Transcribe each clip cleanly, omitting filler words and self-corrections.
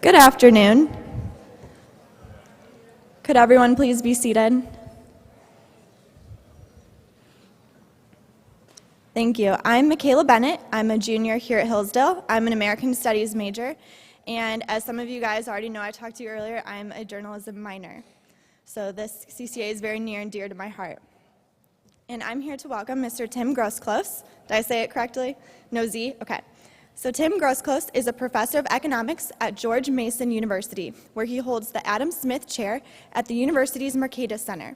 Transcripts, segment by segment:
Good afternoon. Could everyone please be seated? Thank you. I'm Michaela Bennett. I'm a junior here at Hillsdale. I'm an American Studies major, and as some of you guys already know, I talked to you earlier, I'm a journalism minor. So this CCA is very near and dear to my heart. And I'm here to welcome Mr. Tim Groseclose. Did I say it correctly? No Z? Okay. So Tim Groseclose is a professor of economics at George Mason University, where he holds the Adam Smith Chair at the university's Mercatus Center.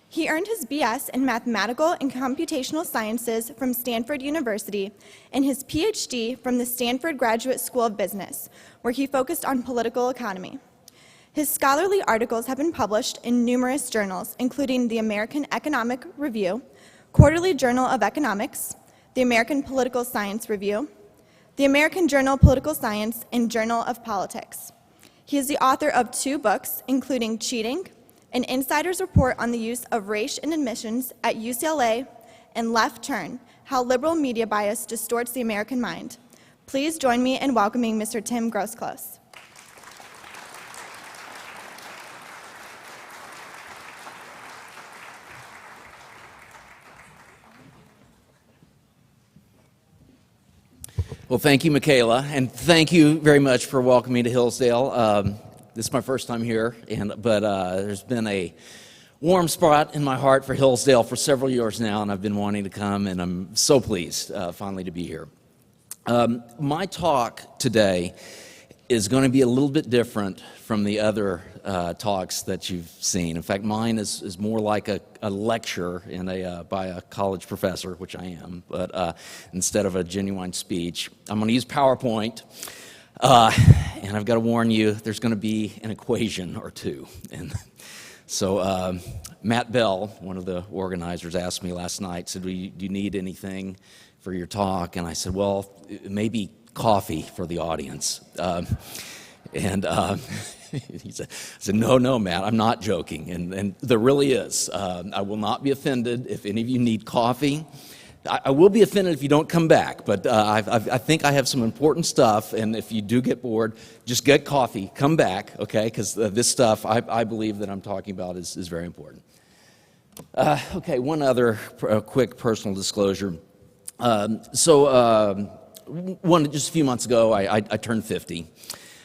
He earned his BS in mathematical and computational sciences from Stanford University and his PhD from the Stanford Graduate School of Business, where he focused on political economy. His scholarly articles have been published in numerous journals, including the American Economic Review, Quarterly Journal of Economics, the American Political Science Review, the American Journal of Political Science, and Journal of Politics. He is the author of 2 books, including Cheating, An Insider's Report on the Use of Race in Admissions at UCLA, and Left Turn, How Liberal Media Bias Distorts the American Mind. Please join me in welcoming Mr. Tim Groseclose. Well, thank you, Michaela, and thank you very much for welcoming me to Hillsdale. This is my first time here, but there's been a warm spot in my heart for Hillsdale for several years now, and I've been wanting to come, and I'm so pleased finally to be here. My talk today is going to be a little bit different from the other talks that you've seen. In fact, mine is more like a lecture by a college professor, which I am, but instead of a genuine speech. I'm going to use PowerPoint, and I've got to warn you, there's going to be an equation or two. And so Matt Bell, one of the organizers, asked me last night, said, do you need anything for your talk? And I said, well, maybe coffee for the audience. He said, no, Matt, I'm not joking. And there really is. I will not be offended if any of you need coffee. I will be offended if you don't come back, but I think I have some important stuff, and if you do get bored, just get coffee, come back, okay? Because this stuff I believe that I'm talking about is very important. Okay, one other quick personal disclosure. Just a few months ago, I turned 50.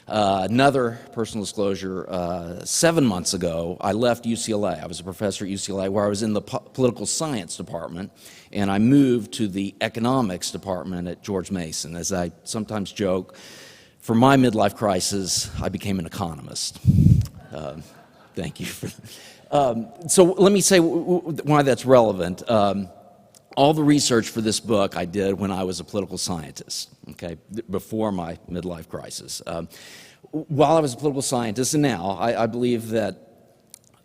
Another personal disclosure, 7 months ago, I left UCLA. I was a professor at UCLA where I was in the political science department, and I moved to the economics department at George Mason. As I sometimes joke, for my midlife crisis, I became an economist. Thank you. So let me say why that's relevant. All the research for this book I did when I was a political scientist, okay, before my midlife crisis. While I was a political scientist, and now, I believe that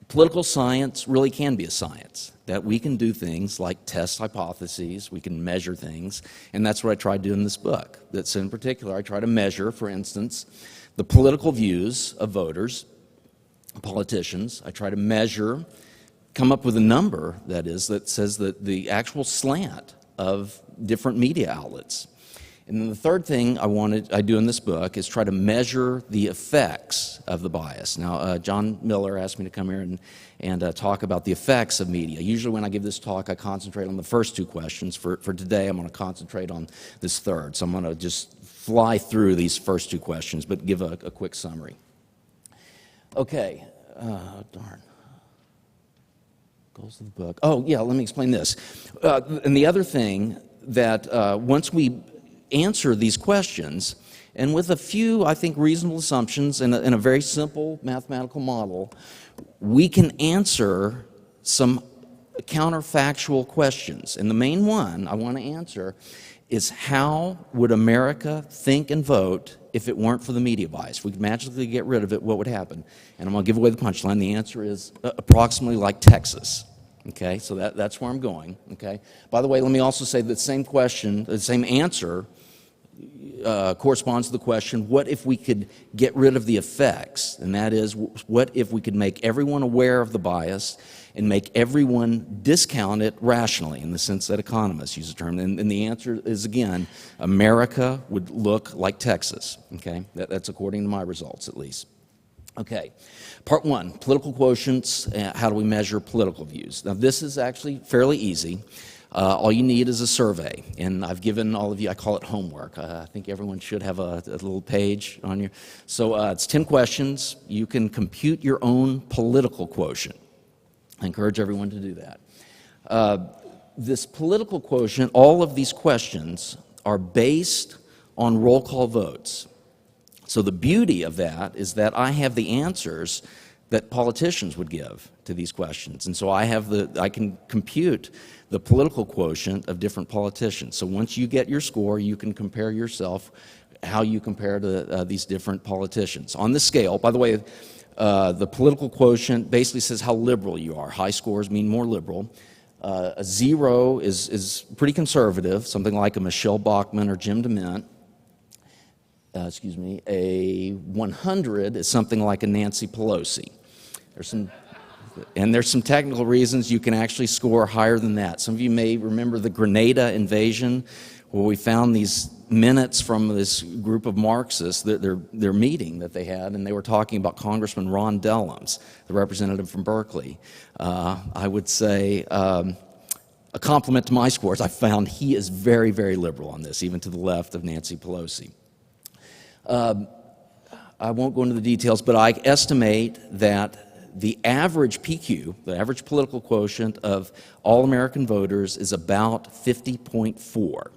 political science really can be a science, that we can do things like test hypotheses, we can measure things, and that's what I try to do in this book. That's in particular, I try to measure, for instance, the political views of voters, politicians. I try to come up with a number, that says that the actual slant of different media outlets. And then the third thing I do in this book is try to measure the effects of the bias. Now, John Miller asked me to come here and talk about the effects of media. Usually when I give this talk, I concentrate on the first 2 questions. For today, I'm going to concentrate on this third. So I'm going to just fly through these first 2 questions, but give a quick summary. Okay, darn. Goals of the book. Oh, yeah, let me explain this. And the other thing that once we answer these questions, and with a few, I think, reasonable assumptions and a very simple mathematical model, we can answer some counterfactual questions. And the main one I want to answer is, how would America think and vote if it weren't for the media bias? If we could magically get rid of it, what would happen? And I'm going to give away the punchline. The answer is approximately like Texas. Okay, so that's where I'm going. Okay. By the way, let me also say that same question, the same answer corresponds to the question, what if we could get rid of the effects? And that is, what if we could make everyone aware of the bias and make everyone discount it rationally, in the sense that economists use the term? And the answer is, again, America would look like Texas, okay? That's according to my results, at least. Okay, part one, political quotients, how do we measure political views? Now, this is actually fairly easy. All you need is a survey, and I've given all of you, I call it homework. I think everyone should have a little page on you. So it's 10 questions. You can compute your own political quotient. I encourage everyone to do that. This political quotient, all of these questions are based on roll call votes. So the beauty of that is that I have the answers that politicians would give to these questions. And so I can compute the political quotient of different politicians. So once you get your score, you can compare yourself, how you compare to these different politicians. On the scale, by the way, the political quotient basically says how liberal you are. High scores mean more liberal. A 0 is pretty conservative, something like a Michelle Bachmann or Jim DeMint. A 100 is something like a Nancy Pelosi. There's some technical reasons you can actually score higher than that. Some of you may remember the Grenada invasion, where we found these minutes from this group of Marxists, their meeting that they had, and they were talking about Congressman Ron Dellums, the representative from Berkeley. I would say a compliment to my scores. I found he is very, very liberal on this, even to the left of Nancy Pelosi. I won't go into the details, but I estimate that the average PQ, the average political quotient of all American voters, is about 50.4.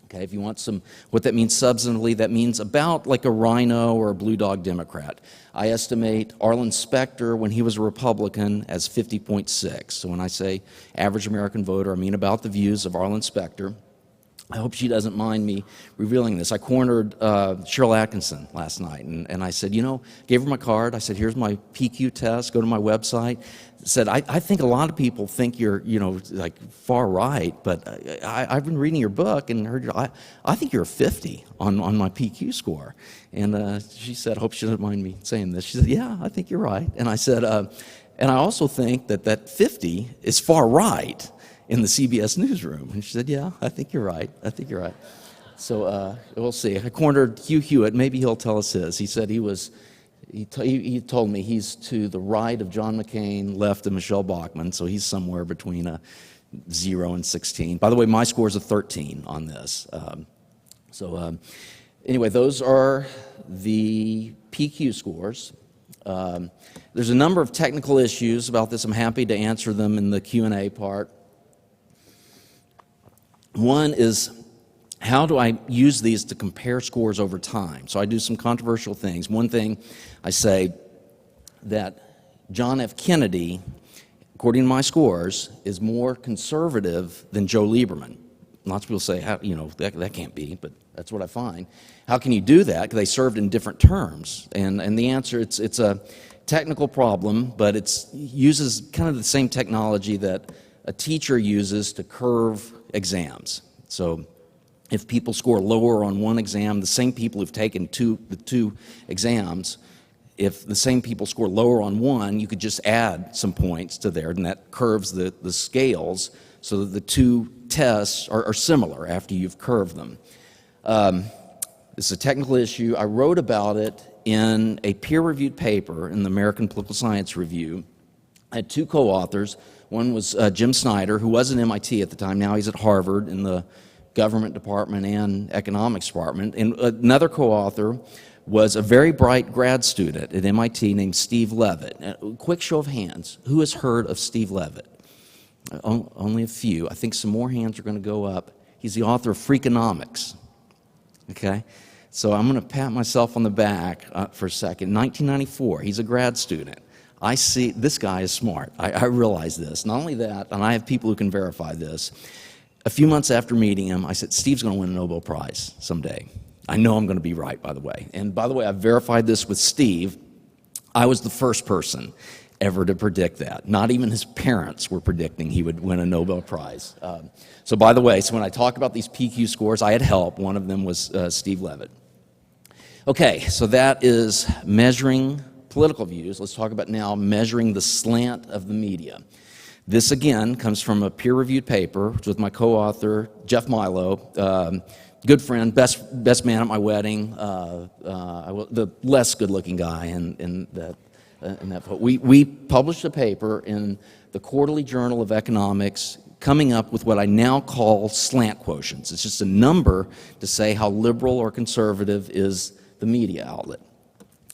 Okay, if you want what that means substantively, that means about like a Rhino or a Blue Dog Democrat. I estimate Arlen Specter, when he was a Republican, as 50.6. So when I say average American voter, I mean about the views of Arlen Specter. I hope she doesn't mind me revealing this. I cornered Cheryl Atkinson last night, and I said, gave her my card. I said, here's my PQ test. Go to my website. Said, I think a lot of people think you're, like far right, but I've been reading your book and heard I think you're a 50 on my PQ score. And she said, I hope she doesn't mind me saying this. She said, yeah, I think you're right. And I said, and I also think that 50 is far right in the CBS newsroom. And she said, yeah, I think you're right. I think you're right. So we'll see. I cornered Hugh Hewitt. Maybe he'll tell us his. He said he told me he's to the right of John McCain, left of Michelle Bachmann, so he's somewhere between a 0 and 16. By the way, my score is a 13 on this. Anyway, those are the PQ scores. There's a number of technical issues about this. I'm happy to answer them in the Q&A part. One is, how do I use these to compare scores over time? So I do some controversial things. One thing, I say that John F. Kennedy, according to my scores, is more conservative than Joe Lieberman. Lots of people say, that can't be, but that's what I find. How can you do that? Because they served in different terms. And the answer, it's a technical problem, but it uses kind of the same technology that a teacher uses to curve exams. So if people score lower on one exam, the same people who've taken the two exams, if the same people score lower on one, you could just add some points to there, and that curves the scales so that the two tests are similar after you've curved them. It's a technical issue. I wrote about it in a peer-reviewed paper in the American Political Science Review. I had two co-authors. One was Jim Snyder, who was at MIT at the time. Now he's at Harvard in the government department and economics department. And another co-author was a very bright grad student at MIT named Steve Levitt. Quick show of hands, who has heard of Steve Levitt? Only a few. I think some more hands are going to go up. He's the author of Freakonomics. Okay? So I'm going to pat myself on the back for a second. 1994, he's a grad student. I see this guy is smart. I realize this. Not only that, and I have people who can verify this. A few months after meeting him, I said, Steve's going to win a Nobel Prize someday. I know I'm going to be right, by the way. And by the way, I verified this with Steve. I was the first person ever to predict that. Not even his parents were predicting he would win a Nobel Prize. So by the way, so when I talk about these PQ scores, I had help. One of them was Steve Levitt. Okay, so that is measuring political views. Let's talk about now measuring the slant of the media. This, again, comes from a peer-reviewed paper with my co-author, Jeff Milo, good friend, best man at my wedding, the less good-looking guy in that. We published a paper in the Quarterly Journal of Economics coming up with what I now call slant quotients. It's just a number to say how liberal or conservative is the media outlet.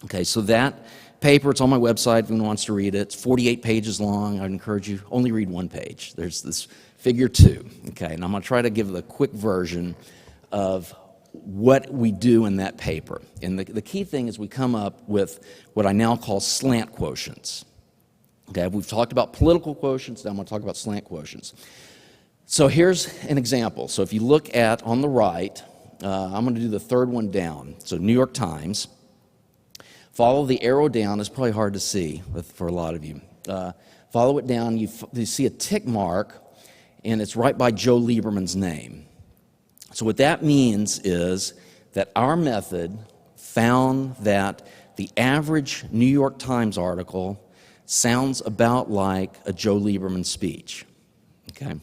Okay, so that paper, it's on my website if anyone wants to read it. It's 48 pages long. I'd encourage you, only read one page. There's this figure 2, okay, and I'm going to try to give the quick version of what we do in that paper. And the key thing is we come up with what I now call slant quotients. Okay, we've talked about political quotients, now I'm going to talk about slant quotients. So here's an example. So if you look at, on the right, I'm going to do the third one down. So New York Times. Follow the arrow down. It's probably hard to see for a lot of you. Follow it down. You see a tick mark, and it's right by Joe Lieberman's name. So what that means is that our method found that the average New York Times article sounds about like a Joe Lieberman speech. Okay?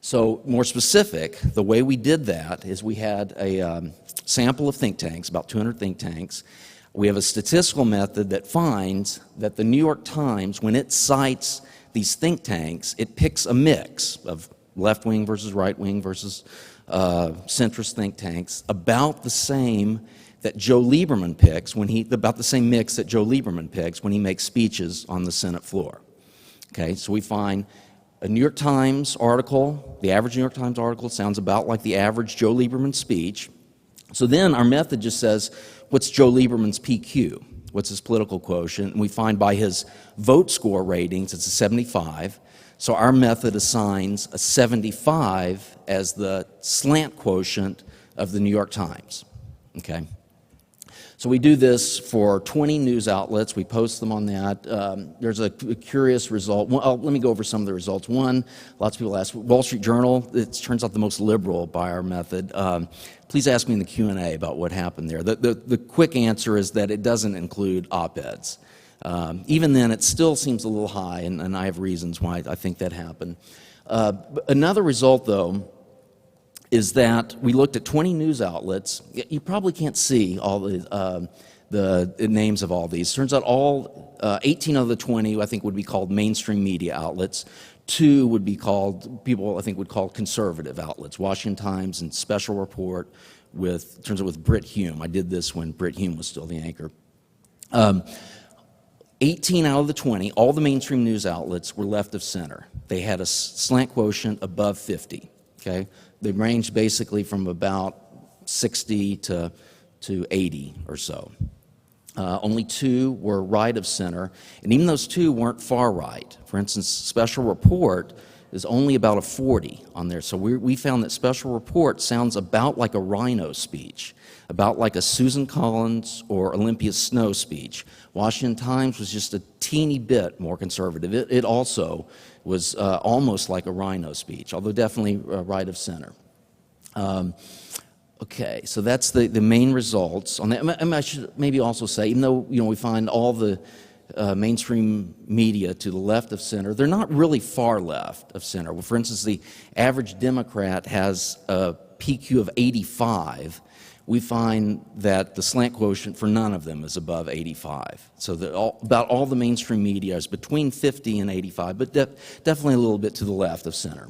So more specific, the way we did that is we had a sample of think tanks, about 200 think tanks. We have a statistical method that finds that the New York Times, when it cites these think tanks, it picks a mix of left-wing versus right-wing versus centrist think tanks, about the same that Joe Lieberman picks about the same mix that Joe Lieberman picks when he makes speeches on the Senate floor. Okay, so we find a New York Times article, the average New York Times article sounds about like the average Joe Lieberman speech. So then our method just says, what's Joe Lieberman's PQ? What's his political quotient? And we find by his vote score ratings, it's a 75. So our method assigns a 75 as the slant quotient of the New York Times. Okay? So we do this for 20 news outlets. We post them on that. There's a curious result. Well, let me go over some of the results. One, lots of people ask, Wall Street Journal, it turns out the most liberal by our method. Please ask me in the Q&A about what happened there. The quick answer is that it doesn't include op-eds. Even then, it still seems a little high, and I have reasons why I think that happened. Another result, though, is that we looked at 20 news outlets. You probably can't see all the names of all these. Turns out 18 of the 20, I think, would be called mainstream media outlets. 2 would be called, people I think would call conservative outlets, Washington Times and Special Report turns out with Brit Hume. I did this when Brit Hume was still the anchor. 18 out of the 20, all the mainstream news outlets were left of center. They had a slant quotient above 50, okay? They ranged basically from about 60 to 80 or so. Only 2 were right of center, and even those 2 weren't far right. For instance, Special Report is only about a 40 on there. So we found that Special Report sounds about like a Rhino speech, about like a Susan Collins or Olympia Snow speech. Washington Times was just a teeny bit more conservative. It also was almost like a Rhino speech, although definitely right of center. Okay, so that's the main results on that. I should maybe also say, even though we find all the mainstream media to the left of center, they're not really far left of center. Well, for instance, the average Democrat has a PQ of 85. We find that the slant quotient for none of them is above 85. So about all the mainstream media is between 50 and 85, but definitely a little bit to the left of center.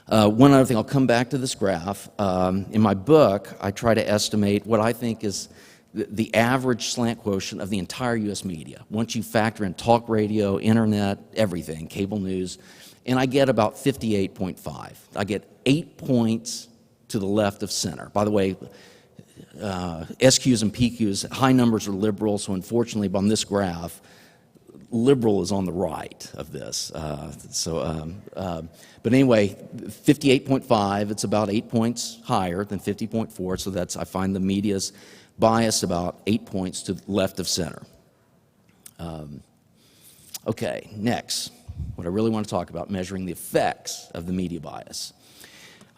One other thing, I'll come back to this graph. In my book, I try to estimate what I think is the average slant quotient of the entire U.S. media. Once you factor in talk radio, internet, everything, cable news, and I get about 58.5. I get 8 points to the left of center. By the way, SQs and PQs, high numbers are liberal, so unfortunately on this graph, liberal is on the right of this. But anyway, 58.5, it's about 8 points higher than 50.4, so I find the media's biased about 8 points to the left of center. Okay, next, what I really want to talk about, measuring the effects of the media bias.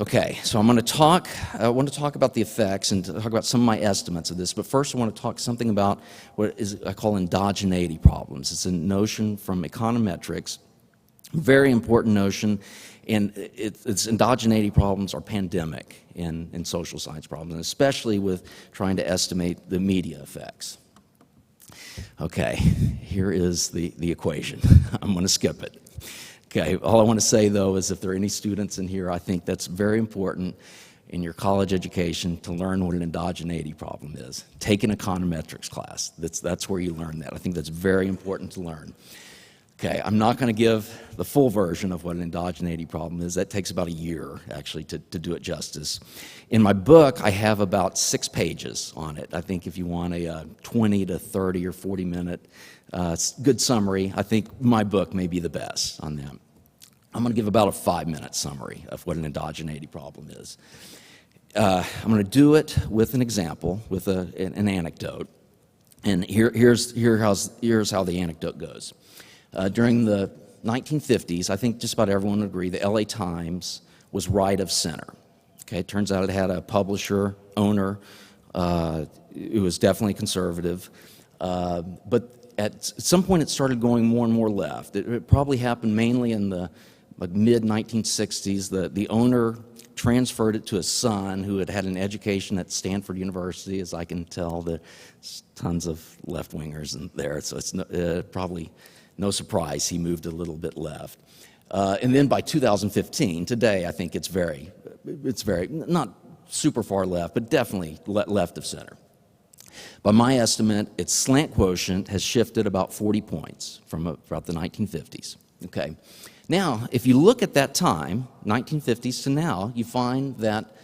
Okay, so I want to talk about the effects and talk about some of my estimates of this, but first I want to talk something about what I call endogeneity problems. It's a notion from econometrics, very important notion, and its endogeneity problems are pandemic in social science problems, and especially with trying to estimate the media effects. Okay, here is the equation. I'm going to skip it. Okay, all I want to say, though, is if there are any students in here, I think that's very important in your college education to learn what an endogeneity problem is. Take an econometrics class. That's where you learn that. I think that's very important to learn. Okay, I'm not going to give the full version of what an endogeneity problem is. That takes about a year, actually, to do it justice. In my book, I have about 6 pages on it. I think if you want a 20 to 30 or 40-minute good summary, I think my book may be the best on that. I'm going to give about a 5-minute summary of what an endogeneity problem is. I'm going to do it with an example, with an anecdote. And here's how the anecdote goes. During the 1950s, I think just about everyone would agree, the LA Times was right of center. Okay, it turns out it had a publisher, owner, who was definitely conservative, but at some point it started going more and more left. It probably happened mainly in the mid-1960s. The owner transferred it to a son who had an education at Stanford University. As I can tell, there's tons of left-wingers in there, so it's probably no surprise he moved a little bit left. And then by 2015, today, I think it's very, not super far left, but definitely left of center. By my estimate, its slant quotient has shifted about 40 points from about the 1950s. Okay. Now, if you look at that time, 1950s to now, you find that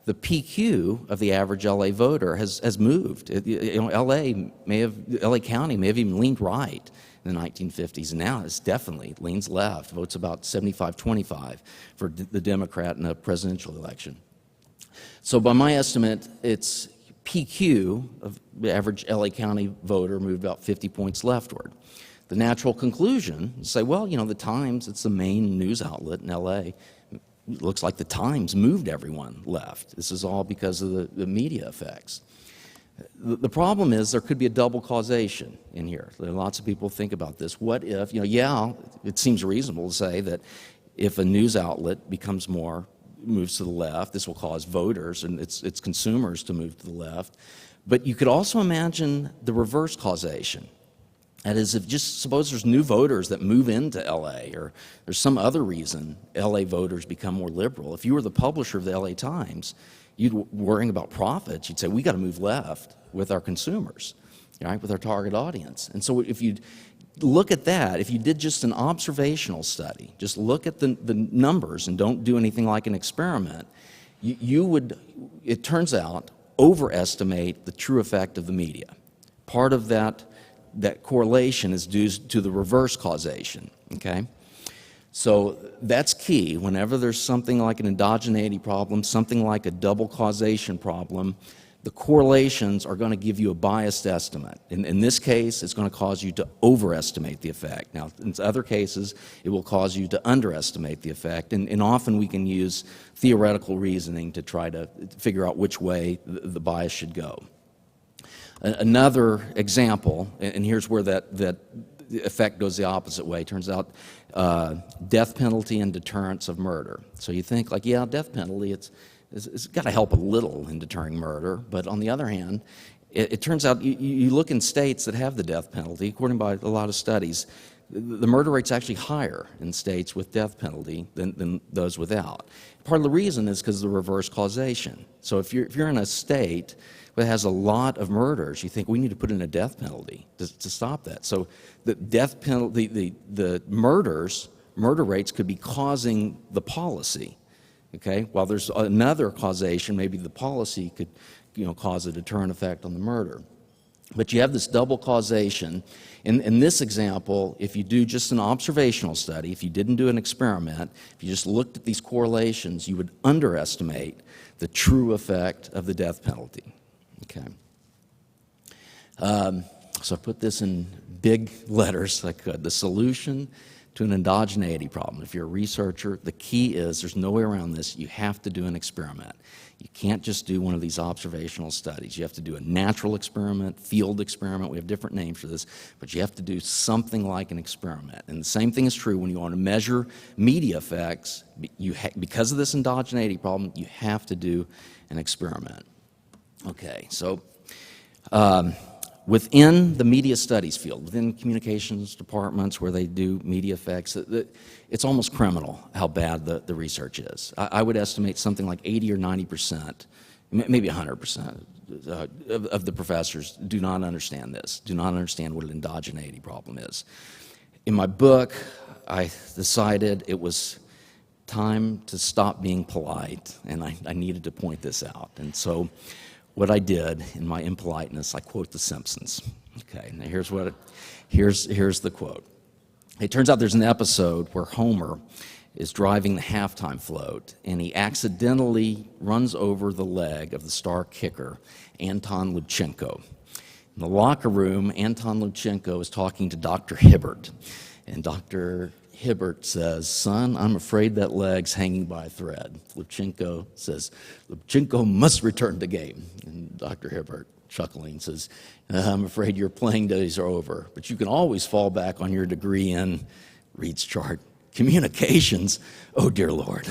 the PQ of the average LA voter has moved. LA County may have even leaned right in the 1950s, and now it definitely leans left, votes about 75-25 for the Democrat in a presidential election. So by my estimate, its PQ of the average LA County voter moved about 50 points leftward. The natural conclusion is say, well, the Times, it's the main news outlet in LA. It looks like the Times moved everyone left. This is all because of the media effects. The problem is there could be a double causation in here. Lots of people think about this. What if, it seems reasonable to say that if a news outlet moves to the left, this will cause voters and its consumers to move to the left. But you could also imagine the reverse causation. That is, if just suppose there's new voters that move into LA, or there's some other reason LA voters become more liberal. If you were the publisher of the LA Times, you'd worrying about profits, you'd say, we got to move left with our consumers, right, with our target audience. And so if you look at that, if you did just an observational study, just look at the numbers and don't do anything like an experiment, you would, it turns out, overestimate the true effect of the media. Part of that correlation is due to the reverse causation, okay? So that's key. Whenever there's something like an endogeneity problem, something like a double causation problem, the correlations are going to give you a biased estimate. In this case, it's going to cause you to overestimate the effect. Now, in other cases, it will cause you to underestimate the effect, and often we can use theoretical reasoning to try to figure out which way the bias should go. Another example, and here's where that effect goes the opposite way. Turns out death penalty and deterrence of murder. So you think, like, yeah, death penalty, it's got to help a little in deterring murder. But on the other hand, it turns out you look in states that have the death penalty, according by a lot of studies, the murder rate's actually higher in states with death penalty than those without. Part of the reason is because of the reverse causation. So if you're in a state that has a lot of murders, you think we need to put in a death penalty to stop that. So the death penalty, the murder rates could be causing the policy, okay? While there's another causation, maybe the policy could, cause a deterrent effect on the murder. But you have this double causation. In this example, if you do just an observational study, if you didn't do an experiment, if you just looked at these correlations, you would underestimate the true effect of the death penalty. Okay. So I put this in big letters like the solution to an endogeneity problem. If you're a researcher, the key is, there's no way around this, you have to do an experiment. You can't just do one of these observational studies. You have to do a natural experiment, field experiment. We have different names for this, but you have to do something like an experiment. And the same thing is true when you want to measure media effects. Because of this endogeneity problem, you have to do an experiment. Okay, so within the media studies field, within communications departments where they do media effects, it's almost criminal how bad the research is. I would estimate something like 80 or 90%, maybe 100% of the professors do not understand this, do not understand what an endogeneity problem is. In my book, I decided it was time to stop being polite, and I needed to point this out. And so what I did in my impoliteness, I quote The Simpsons. Okay, now here's the quote. It turns out there's an episode where Homer is driving the halftime float, and he accidentally runs over the leg of the star kicker, Anton Lubchenco. In the locker room, Anton Lubchenco is talking to Dr. Hibbert, and Dr. Hibbert says, "Son, I'm afraid that leg's hanging by a thread." Lubchenco says, "Lubchenco must return to game." And Dr. Hibbert, chuckling, says, "I'm afraid your playing days are over, but you can always fall back on your degree in," reads chart, "communications. Oh, dear Lord."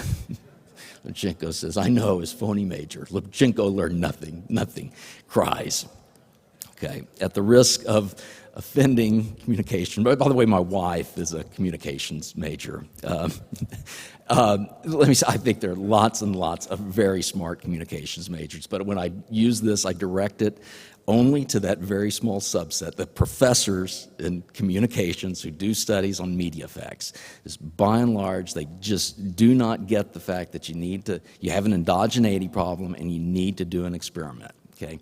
Lubchenco says, "I know, his phony major. Lubchenco learned nothing, cries." Okay, at the risk of offending communication. By the way, my wife is a communications major. Let me say, I think there are lots and lots of very smart communications majors, but when I use this, I direct it only to that very small subset, the professors in communications who do studies on media effects. By and large, they just do not get the fact that you have an endogeneity problem and you need to do an experiment, okay?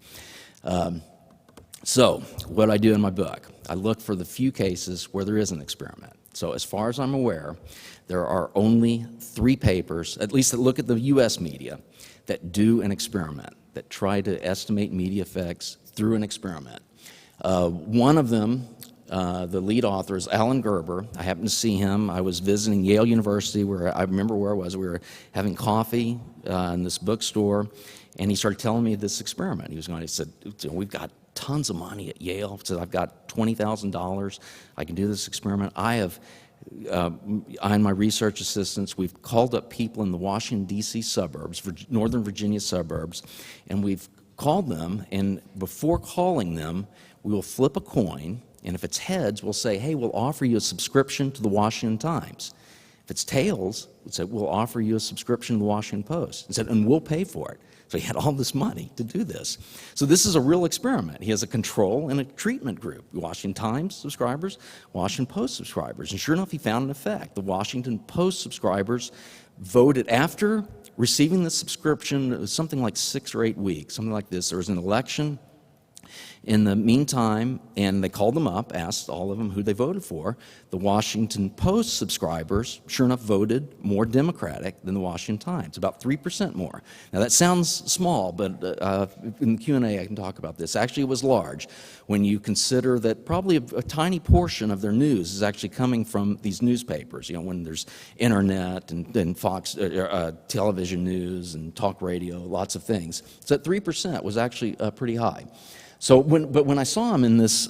So what I do in my book, I look for the few cases where there is an experiment. So as far as I'm aware, there are only 3 papers, at least that look at the U.S. media, that do an experiment, that try to estimate media effects through an experiment. One of them, the lead author, is Alan Gerber. I happened to see him. I was visiting Yale University, where I remember where I was. We were having coffee in this bookstore, and he started telling me this experiment. He said, "We've got tons of money at Yale." Said, "I've got $20,000. I can do this experiment." I and my research assistants, we've called up people in the Washington, D.C. suburbs, Northern Virginia suburbs, and we've called them, and before calling them, we will flip a coin, and if it's heads, we'll say, "Hey, we'll offer you a subscription to the Washington Times." If it's tails, we'll say, "We'll offer you a subscription to the Washington Post." And we'll pay for it. So he had all this money to do this. So this is a real experiment. He has a control and a treatment group. Washington Times subscribers, Washington Post subscribers. And sure enough, he found an effect. The Washington Post subscribers voted after receiving the subscription. It was something like 6 or 8 weeks, something like this. There was an election in the meantime, and they called them up, asked all of them who they voted for. The Washington Post subscribers, sure enough, voted more Democratic than the Washington Times, about 3% more. Now that sounds small, but in the Q&A I can talk about this. Actually, it was large when you consider that probably a tiny portion of their news is actually coming from these newspapers, when there's internet and Fox television news and talk radio, lots of things. So that 3% was actually pretty high. So when I saw him in this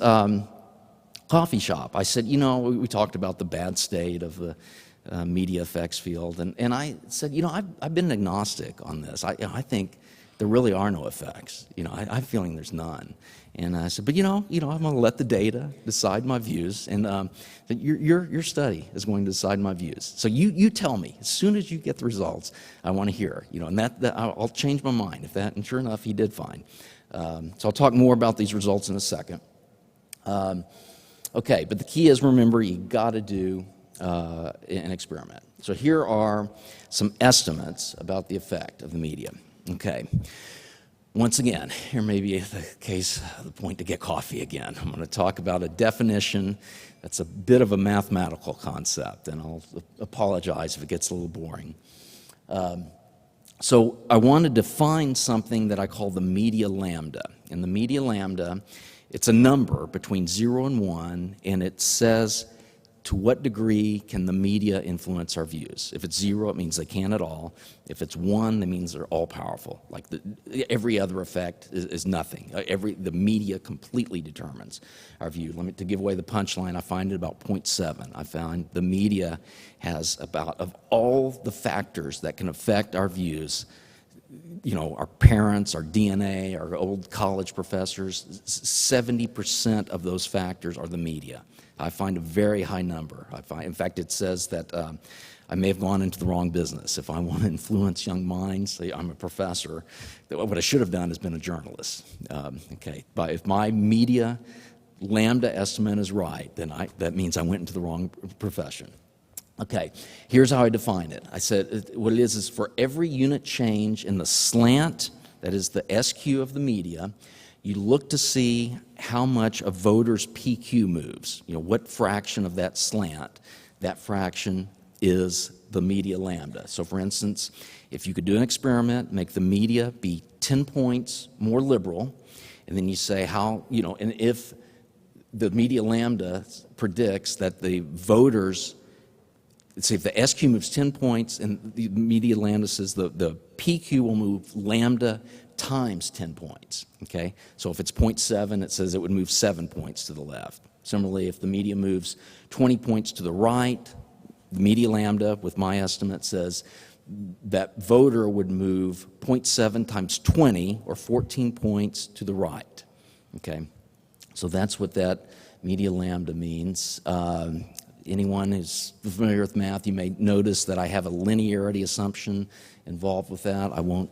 coffee shop, I said, we talked about the bad state of the media effects field, and I said, I've been agnostic on this. I think there really are no effects. I'm feeling there's none. And I said, but I'm going to let the data decide my views, and your study is going to decide my views. So you tell me as soon as you get the results. I want to hear, and that I'll change my mind if that. And sure enough, he did fine. So I'll talk more about these results in a second. Okay, but the key is, remember, you got to do an experiment. So here are some estimates about the effect of the media. Okay, once again, here may be the point to get coffee again. I'm going to talk about a definition that's a bit of a mathematical concept, and I'll apologize if it gets a little boring. So I want to define something that I call the media lambda. And the media lambda It's a number between 0 and 1, and it says to what degree can the media influence our views. If it's 0, it means they can't at all. If it's 1, it means they're all-powerful. Like every other effect is nothing. The media completely determines our view. To give away the punchline, I find it about 0.7. I found the media has about, of all the factors that can affect our views, our parents, our DNA, our old college professors, 70% of those factors are the media. I find a very high number. In fact, it says that I may have gone into the wrong business. If I want to influence young minds, say I'm a professor, what I should have done is been a journalist. But if my media lambda estimate is right, then that means I went into the wrong profession. Okay, here's how I define it. I said what it is for every unit change in the slant, that is the SQ of the media, you look to see how much a voter's PQ moves. What fraction of that slant, that fraction is the media lambda. So for instance, if you could do an experiment, make the media be 10 points more liberal, and then you say how, and if the media lambda predicts that the voters, let's say if the SQ moves 10 points and the media lambda says the PQ will move lambda times 10 points, okay? So if it's 0.7, it says it would move 7 points to the left. Similarly, if the media moves 20 points to the right, the media lambda, with my estimate, says that voter would move 0.7 times 20, or 14 points to the right, okay? So that's what that media lambda means. Anyone who's familiar with math, you may notice that I have a linearity assumption involved with that. I won't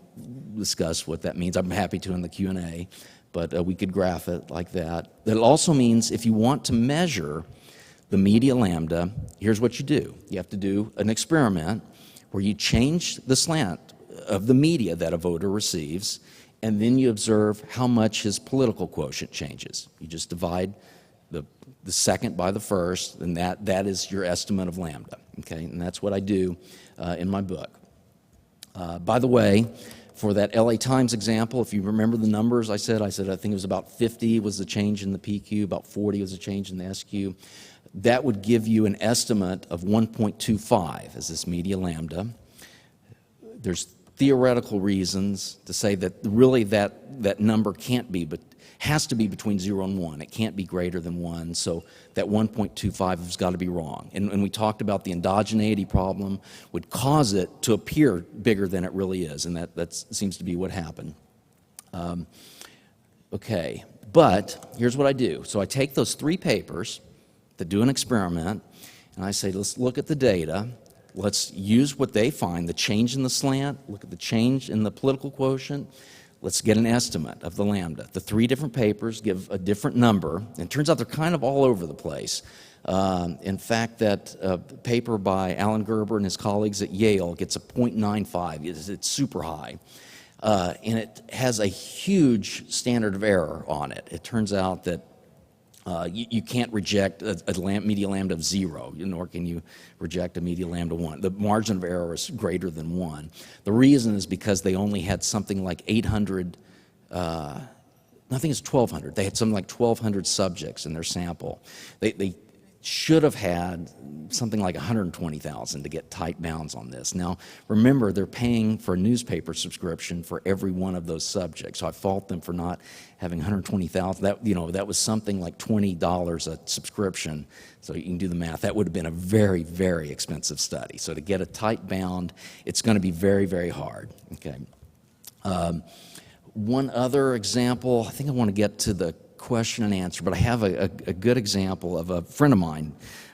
discuss what that means. I'm happy to in the Q&A, but we could graph it like that. That also means if you want to measure the media lambda, here's what you do. You have to do an experiment where you change the slant of the media that a voter receives, and then you observe how much his political quotient changes. You just divide the second by the first, and that is your estimate of lambda, okay? And that's what I do in my book. By the way, for that LA Times example, if you remember the numbers I said I think it was about 50 was the change in the PQ, about 40 was the change in the SQ. That would give you an estimate of 1.25 as this media lambda. There's theoretical reasons to say that really that number can't be, but has to be between 0 and 1. It can't be greater than 1, so that 1.25 has got to be wrong. And we talked about the endogeneity problem would cause it to appear bigger than it really is, and that seems to be what happened. Okay, but here's what I do. So I take those 3 papers that do an experiment, and I say, let's look at the data. Let's use what they find, the change in the slant, look at the change in the political quotient. Let's get an estimate of the lambda. The 3 different papers give a different number, and it turns out they're kind of all over the place. In fact, that paper by Alan Gerber and his colleagues at Yale gets a 0.95. It's super high. And it has a huge standard of error on it. It turns out that you can't reject a media lambda of 0, nor can you reject a media lambda 1. The margin of error is greater than 1. The reason is because they only had something like 800, I think it's 1,200. They had something like 1,200 subjects in their sample. They should have had something like 120,000 to get tight bounds on this. Now, remember, they're paying for a newspaper subscription for every one of those subjects, so I fault them for not having 120,000. That was something like $20 a subscription, so you can do the math. That would have been a very, very expensive study. So to get a tight bound, it's going to be very, very hard. Okay. One other example, I think I want to get to the question and answer, but I have a good example of a friend of mine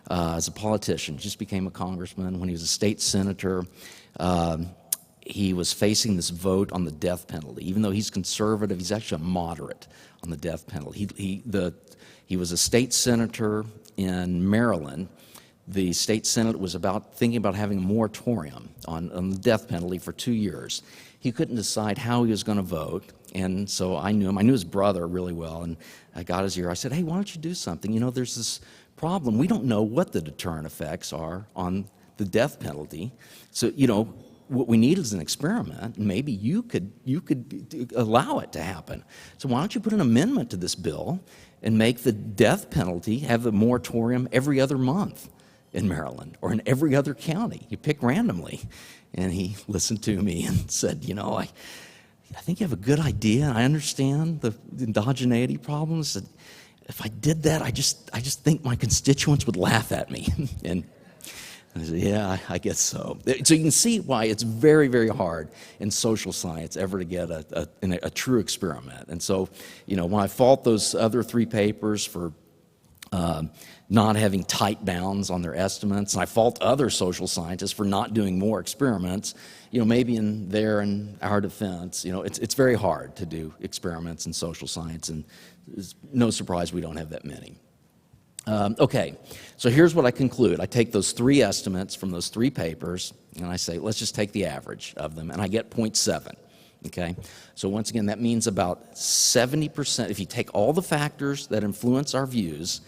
as a politician. Just became a congressman. When he was a state senator, he was facing this vote on the death penalty. Even though he's conservative, he's actually a moderate on the death penalty. He was a state senator in Maryland. The state senate was thinking about having a moratorium on the death penalty for 2 years. He couldn't decide how he was going to vote. And so I knew him. I knew his brother really well, and I got his ear. I said, hey, why don't you do something? There's this problem. We don't know what the deterrent effects are on the death penalty. So, what we need is an experiment, and maybe you could allow it to happen. So why don't you put an amendment to this bill and make the death penalty have a moratorium every other month in Maryland or in every other county? You pick randomly. And he listened to me and said, I think you have a good idea, and I understand the endogeneity problems. And if I did that, I just think my constituents would laugh at me. And I said, yeah, I guess so. So you can see why it's very, very hard in social science ever to get a true experiment. And so, when I fault those other 3 papers for not having tight bounds on their estimates, and I fault other social scientists for not doing more experiments, maybe in our defense, it's very hard to do experiments in social science, and it's no surprise we don't have that many. Okay, so here's what I conclude. I take those 3 estimates from those 3 papers, and I say, let's just take the average of them, and I get 0.7. Okay, so once again, that means about 70%. If you take all the factors that influence our views,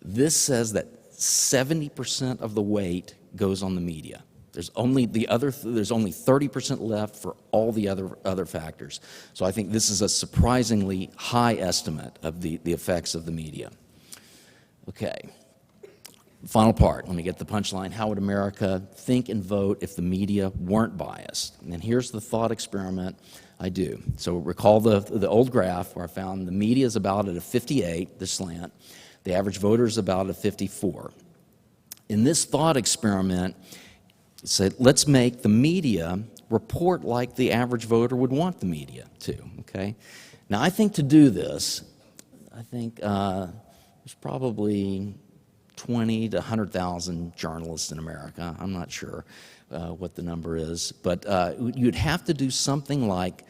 this says that 70% of the weight goes on the media. There's only 30% left for all the other factors. So I think this is a surprisingly high estimate of the effects of the media. Okay, final part. Let me get the punchline. How would America think and vote if the media weren't biased? And here's the thought experiment I do. So recall the old graph where I found the media is about at a 58, the slant. The average voter is about a 54. In this thought experiment, it said, let's make the media report like the average voter would want the media to, okay? Now, I think to do this, there's probably 20 to 100,000 journalists in America. I'm not sure what the number is, but you'd have to do something like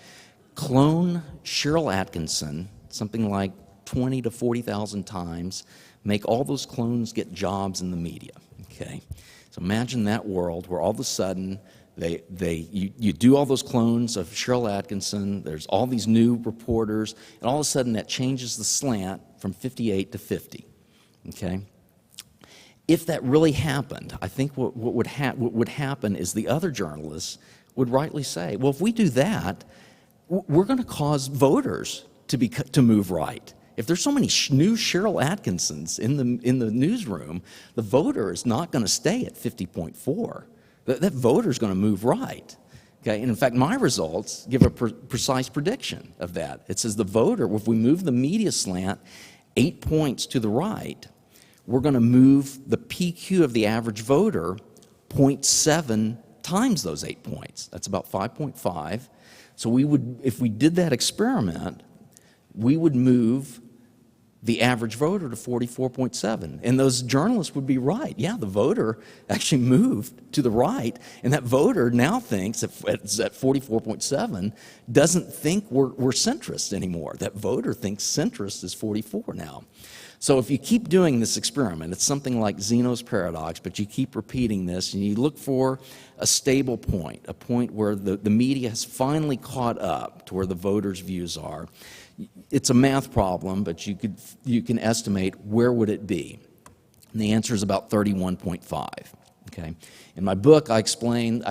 clone Cheryl Atkinson, something like 20 to 40,000 times, make all those clones get jobs in the media, okay? So imagine that world where all of a sudden you do all those clones of Cheryl Atkinson, there's all these new reporters, and all of a sudden that changes the slant from 58 to 50, okay? If that really happened, I think what would happen is the other journalists would rightly say, well, if we do that, we're going to cause voters to move right. If there's so many new Cheryl Atkinsons in the newsroom, the voter is not going to stay at 50.4. That voter is going to move right. Okay, and in fact, my results give a precise prediction of that. It says the voter, if we move the media slant 8 points to the right, we're going to move the PQ of the average voter 0.7 times those 8 points. That's about 5.5. So if we did that experiment, we would move the average voter to 44.7. And those journalists would be right. Yeah, the voter actually moved to the right, and that voter now thinks, at 44.7, doesn't think we're centrist anymore. That voter thinks centrist is 44 now. So if you keep doing this experiment, it's something like Zeno's paradox, but you keep repeating this, and you look for a stable point, a point where the media has finally caught up to where the voters' views are. It's a math problem, but you can estimate where would it be. And the answer is about 31.5. Okay. In my book, I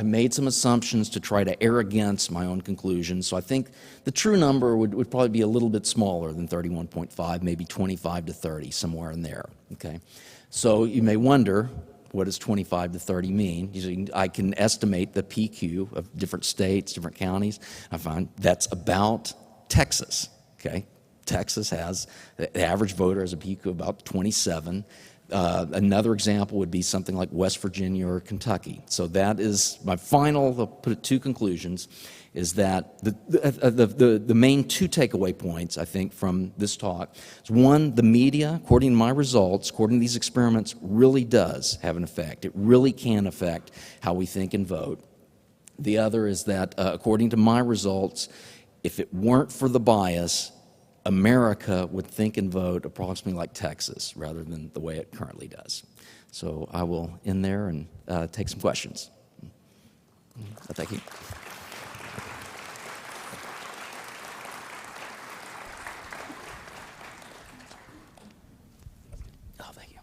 made some assumptions to try to err against my own conclusions. So I think the true number would probably be a little bit smaller than 31.5, maybe 25 to 30, somewhere in there. Okay. So you may wonder, what does 25 to 30 mean? I can estimate the PQ of different states, different counties. I find that's about Texas. Okay. Texas has, the average voter has a PQ of about 27. Another example would be something like West Virginia or Kentucky. So that is my final, I'll put it 2 conclusions, is that the main 2 takeaway points, I think, from this talk is, one, the media, according to my results, according to these experiments, really does have an effect. It really can affect how we think and vote. The other is that, according to my results, if it weren't for the bias, America would think and vote approximately like Texas rather than the way it currently does. So I will end there and take some questions. Thank you. Oh, thank you.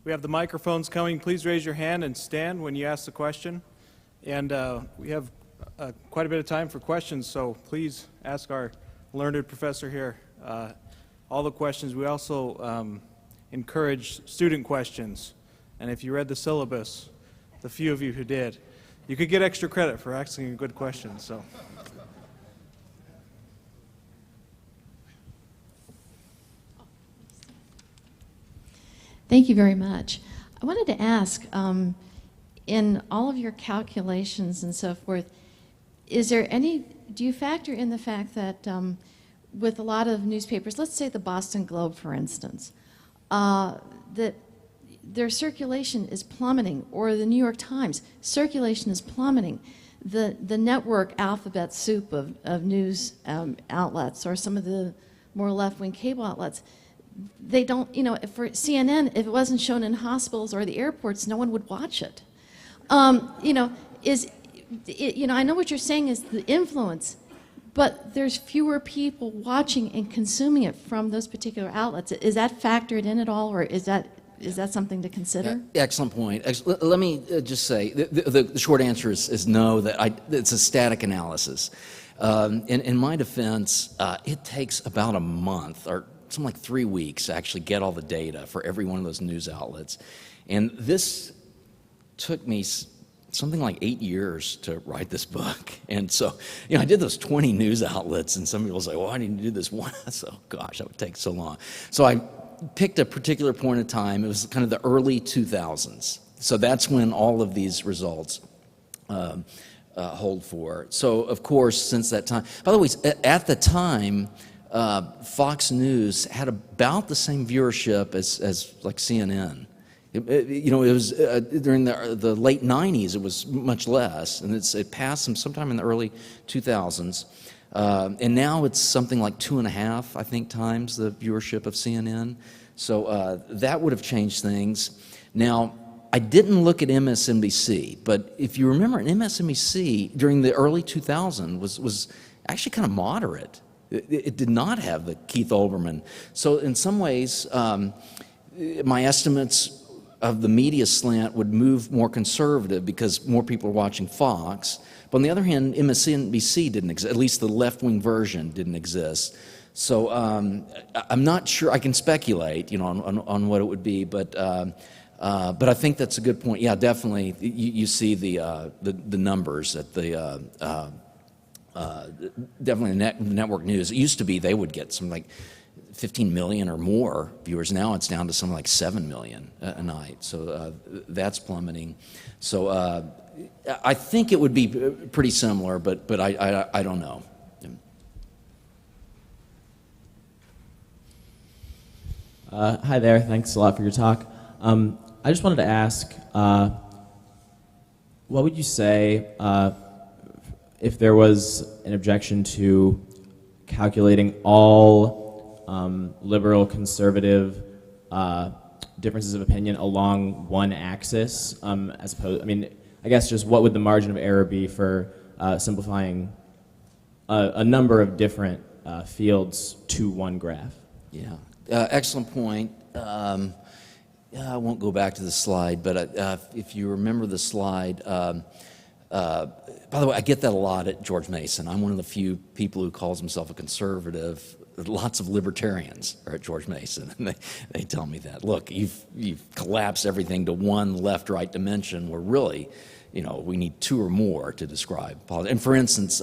We have the microphones coming. Please raise your hand and stand when you ask the question. And we have quite a bit of time for questions, so please ask our learned professor here all the questions. We also encourage student questions. And if you read the syllabus, the few of you who did, you could get extra credit for asking a good question. So. Thank you very much. I wanted to ask, in all of your calculations and so forth, do you factor in the fact that with a lot of newspapers, let's say the Boston Globe, for instance, that their circulation is plummeting, or the New York Times, circulation is plummeting. The network alphabet soup of news outlets, or some of the more left-wing cable outlets, they don't, for CNN, if it wasn't shown in hospitals or the airports, no one would watch it. I know what you're saying is the influence, but there's fewer people watching and consuming it from those particular outlets. Is that factored in at all, or is that something to consider? Excellent point. Let me just say, the short answer is no, that it's a static analysis. In my defense, it takes about a month, or something like 3 weeks, to actually get all the data for every one of those news outlets. And this took me something like 8 years to write this book. And so, I did those 20 news outlets, and some people say, well, why didn't you do this one? So, gosh, that would take so long. So I picked a particular point in time. It was kind of the early 2000s. So that's when all of these results hold for. So, of course, since that time, by the way, at the time, Fox News had about the same viewership as like CNN. It was during the late 90s, it was much less, and it passed them sometime in the early 2000s. And now it's something like 2.5, I think, times the viewership of CNN. So that would have changed things. Now, I didn't look at MSNBC, but if you remember, MSNBC during the early 2000s was actually kind of moderate. It did not have the Keith Olbermann. So in some ways, my estimates of the media slant would move more conservative because more people are watching Fox. But on the other hand, MSNBC didn't exist. At least the left-wing version didn't exist. So I'm not sure. I can speculate, on what it would be, but I think that's a good point. Yeah, definitely. You see the numbers at the definitely network news. It used to be they would get something like 15 million or more viewers. Now it's down to something like 7 million a night. So that's plummeting. So I think it would be pretty similar, but I don't know. Hi there. Thanks a lot for your talk. I just wanted to ask, what would you say if there was an objection to calculating all liberal conservative differences of opinion along one axis, as opposed, I guess just what would the margin of error be for simplifying a number of different fields to one graph? Yeah, excellent point. I won't go back to the slide, but if you remember the slide, by the way, I get that a lot at George Mason. I'm one of the few people who calls himself a conservative. Lots of libertarians are at George Mason, and they tell me that. Look, you've collapsed everything to one left-right dimension where really, we need two or more to describe politics. And for instance,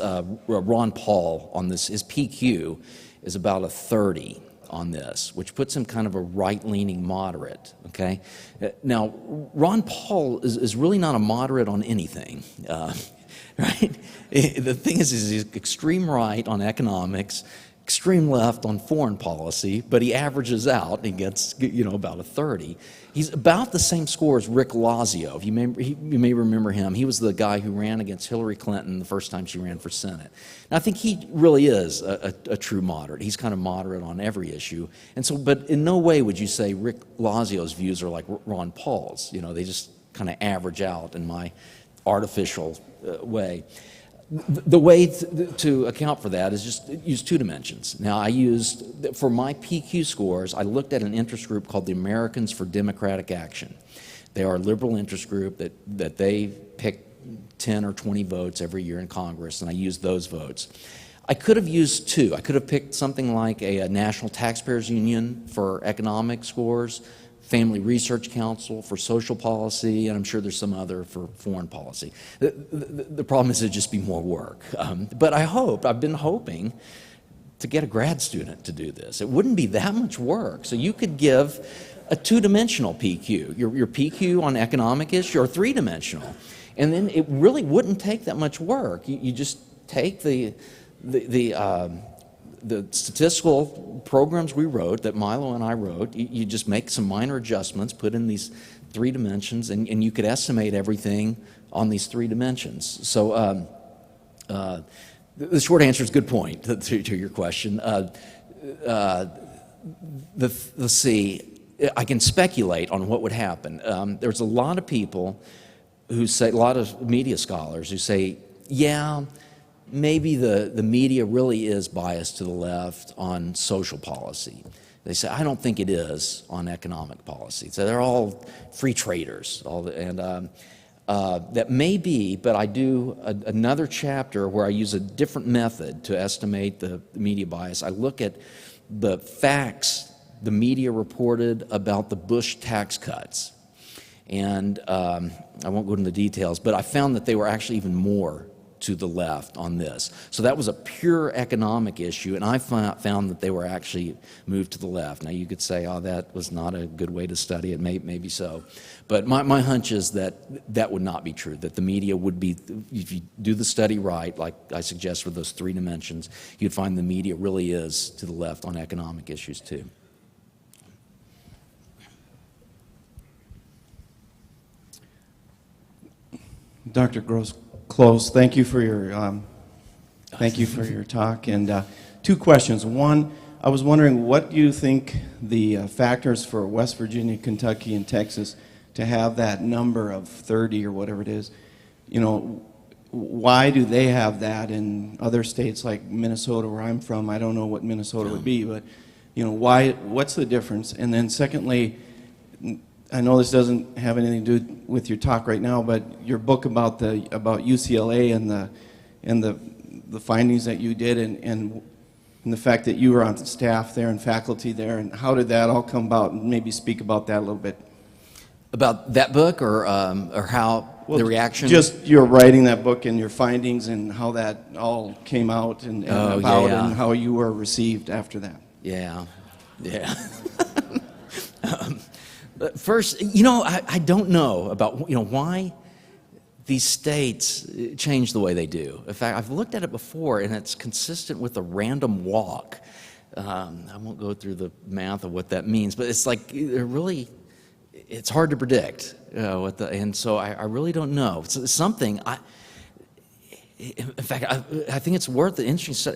Ron Paul on this, his PQ is about a 30 on this, which puts him kind of a right-leaning moderate, okay? Now, Ron Paul is really not a moderate on anything, right? The thing is he's extreme right on economics, extreme left on foreign policy, but he averages out and he gets, about a 30. He's about the same score as Rick Lazio. You may remember him. He was the guy who ran against Hillary Clinton the first time she ran for Senate. And I think he really is a true moderate. He's kind of moderate on every issue. And so, but in no way would you say Rick Lazio's views are like Ron Paul's. They just kind of average out in my artificial way. The way to account for that is just use two dimensions. Now, I used, for my PQ scores, I looked at an interest group called the Americans for Democratic Action. They are a liberal interest group that they pick 10 or 20 votes every year in Congress, and I used those votes. I could have used two. I could have picked something like a National Taxpayers Union for economic scores, Family Research Council for social policy, and I'm sure there's some other for foreign policy. The problem is it'd just be more work. But I've been hoping to get a grad student to do this. It wouldn't be that much work. So you could give a two-dimensional PQ, your PQ on economic issue, or three-dimensional. And then it really wouldn't take that much work. You just take the statistical programs we wrote, that Milo and I wrote, you just make some minor adjustments, put in these three dimensions, and you could estimate everything on these three dimensions. So the short answer is good point to your question. Let's see, I can speculate on what would happen. There's a lot of people who say, a lot of media scholars who say, yeah, maybe the media really is biased to the left on social policy. They say, I don't think it is on economic policy. So they're all free traders. That may be, but I do another chapter where I use a different method to estimate the media bias. I look at the facts the media reported about the Bush tax cuts. And I won't go into the details, but I found that they were actually even more to the left on this. So that was a pure economic issue, and I found that they were actually moved to the left. Now you could say, oh, that was not a good way to study it, maybe so. But my hunch is that that would not be true, that the media would be, if you do the study right, like I suggest with those three dimensions, you'd find the media really is to the left on economic issues too. Dr. Groseclose, thank you for your talk. And two questions. One, I was wondering, what do you think the factors for West Virginia, Kentucky, and Texas to have that number of 30 or whatever it is? You know, why do they have that in other states like Minnesota, where I'm from? I don't know what Minnesota would be, but you know, why? What's the difference? And then secondly, I know this doesn't have anything to do with your talk right now, but your book about UCLA and the findings that you did and the fact that you were on staff there and faculty there, and how did that all come about? And maybe speak about that a little bit. About that book, or how the reaction? Just your writing that book and your findings and how that all came out and how you were received after that. Yeah. First, you know, I don't know about, you know, why these states change the way they do. In fact, I've looked at it before, and it's consistent with a random walk. I won't go through the math of what that means, but it's like it's hard to predict and so I really don't know. It's something in fact, I think it's worth the interesting.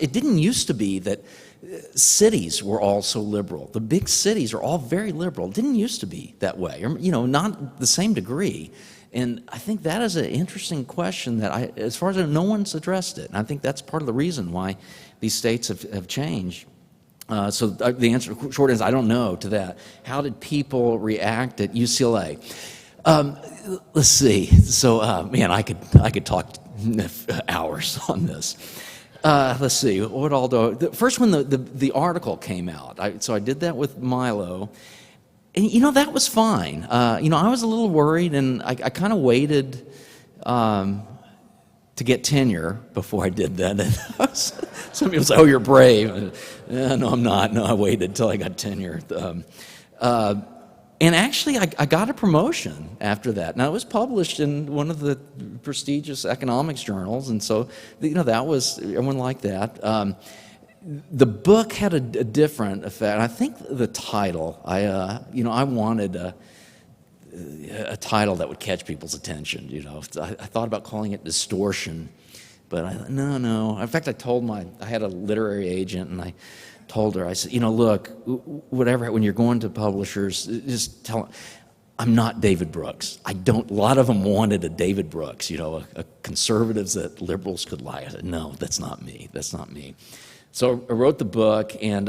It didn't used to be that cities were all so liberal. The big cities are all very liberal. It didn't used to be that way, or, you know, not the same degree. And I think that is an interesting question that, as far as I know, no one's addressed it. And I think that's part of the reason why these states have changed. So the answer, short answer, I don't know to that. How did people react at UCLA? Let's see. So, man, I could talk hours on this. Let's see, what all do? First, when the article came out, so I did that with Milo, and you know, that was fine. You know, I was a little worried, and I kind of waited to get tenure before I did that. And some people say, "Oh, you're brave." No, I'm not. No, I waited till I got tenure. And actually, I got a promotion after that. Now, it was published in one of the prestigious economics journals, and so, you know, that was, everyone liked that. The book had a different effect. I think the title, you know, I wanted a title that would catch people's attention, you know. I thought about calling it Distortion, but no. In fact, I had a literary agent, and I told her, I said, you know, look, whatever, when you're going to publishers, just tell them, I'm not David Brooks. A lot of them wanted a David Brooks, you know, a conservatives that liberals could like. I said, no, that's not me. So I wrote the book, and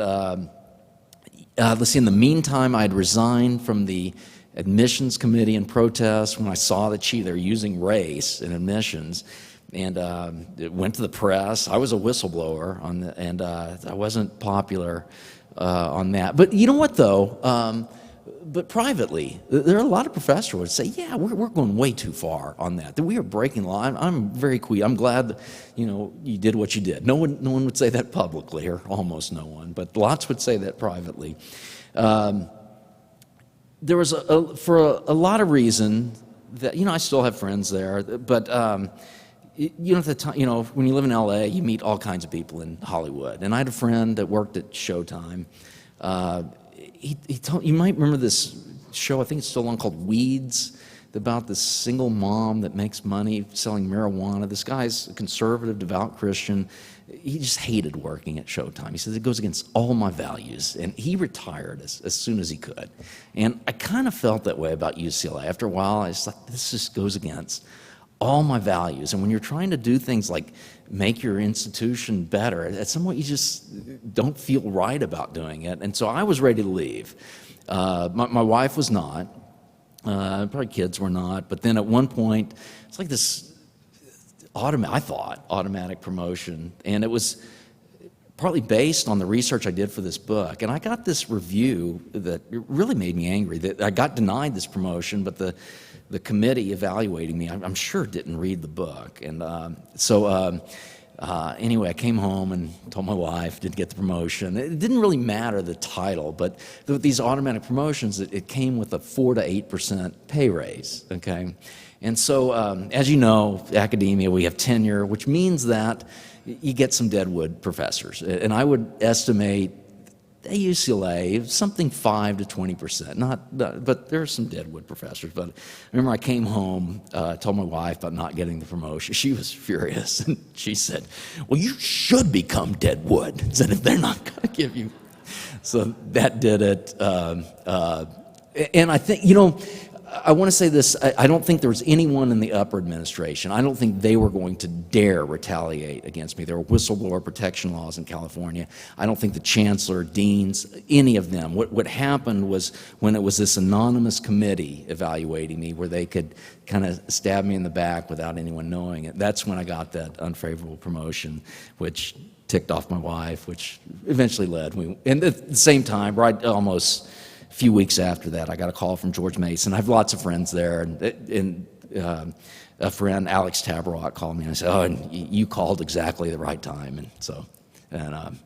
let's see, in the meantime, I'd resigned from the admissions committee in protest when I saw that they're using race in admissions, and it went to the press. I was a whistleblower on and I wasn't popular on that. But you know what, though? But privately, there are a lot of professors who would say, yeah, we're going way too far on that we are breaking law. I'm very queasy. I'm glad that, you did what you did. No one would say that publicly, or almost no one, but lots would say that privately. There was, for a lot of reason, that, I still have friends there, but, at the time, when you live in LA, you meet all kinds of people in Hollywood. And I had a friend that worked at Showtime. He told, you might remember this show, I think it's still on, called Weeds, about this single mom that makes money selling marijuana. This guy's a conservative, devout Christian. He just hated working at Showtime. He says, it goes against all my values. And he retired as soon as he could. And I kind of felt that way about UCLA. After a while, I was like, this just goes against all my values. And when you're trying to do things like make your institution better, at some point you just don't feel right about doing it. And so I was ready to leave. My wife was not. Probably kids were not. But then at one point, it's like this automatic promotion. And it was partly based on the research I did for this book. And I got this review that really made me angry, that I got denied this promotion, but the committee evaluating me, I'm sure, didn't read the book. And anyway, I came home and told my wife, didn't get the promotion. It didn't really matter the title, but these automatic promotions, it came with a 4 to 8% pay raise, okay? And so, as you know, academia, we have tenure, which means that you get some deadwood professors. And I would estimate at UCLA, something 5 to 20%. But there are some deadwood professors. But I remember I came home, told my wife about not getting the promotion. She was furious, and she said, "Well, you should become deadwood." Said if they're not going to give you, so that did it. And I think I want to say this. I don't think there was anyone in the upper administration. I don't think they were going to dare retaliate against me. There were whistleblower protection laws in California. I don't think the chancellor, deans, any of them. What happened was when it was this anonymous committee evaluating me where they could kind of stab me in the back without anyone knowing it, that's when I got that unfavorable promotion, which ticked off my wife, which eventually led me. And at the same time, right almost a few weeks after that, I got a call from George Mason. I have lots of friends there, and a friend, Alex Tabarrok, called me and I said, "Oh, and you called exactly the right time." And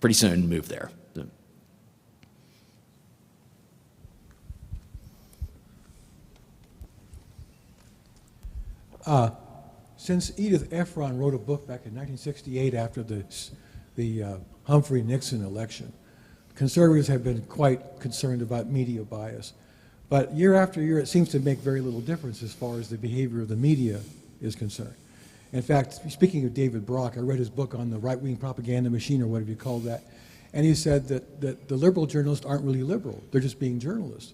pretty soon moved there. Since Edith Efron wrote a book back in 1968 after the Humphrey-Nixon election, conservatives have been quite concerned about media bias. But year after year, it seems to make very little difference as far as the behavior of the media is concerned. In fact, speaking of David Brock, I read his book on the right-wing propaganda machine, or whatever you call that, and he said that the liberal journalists aren't really liberal. They're just being journalists.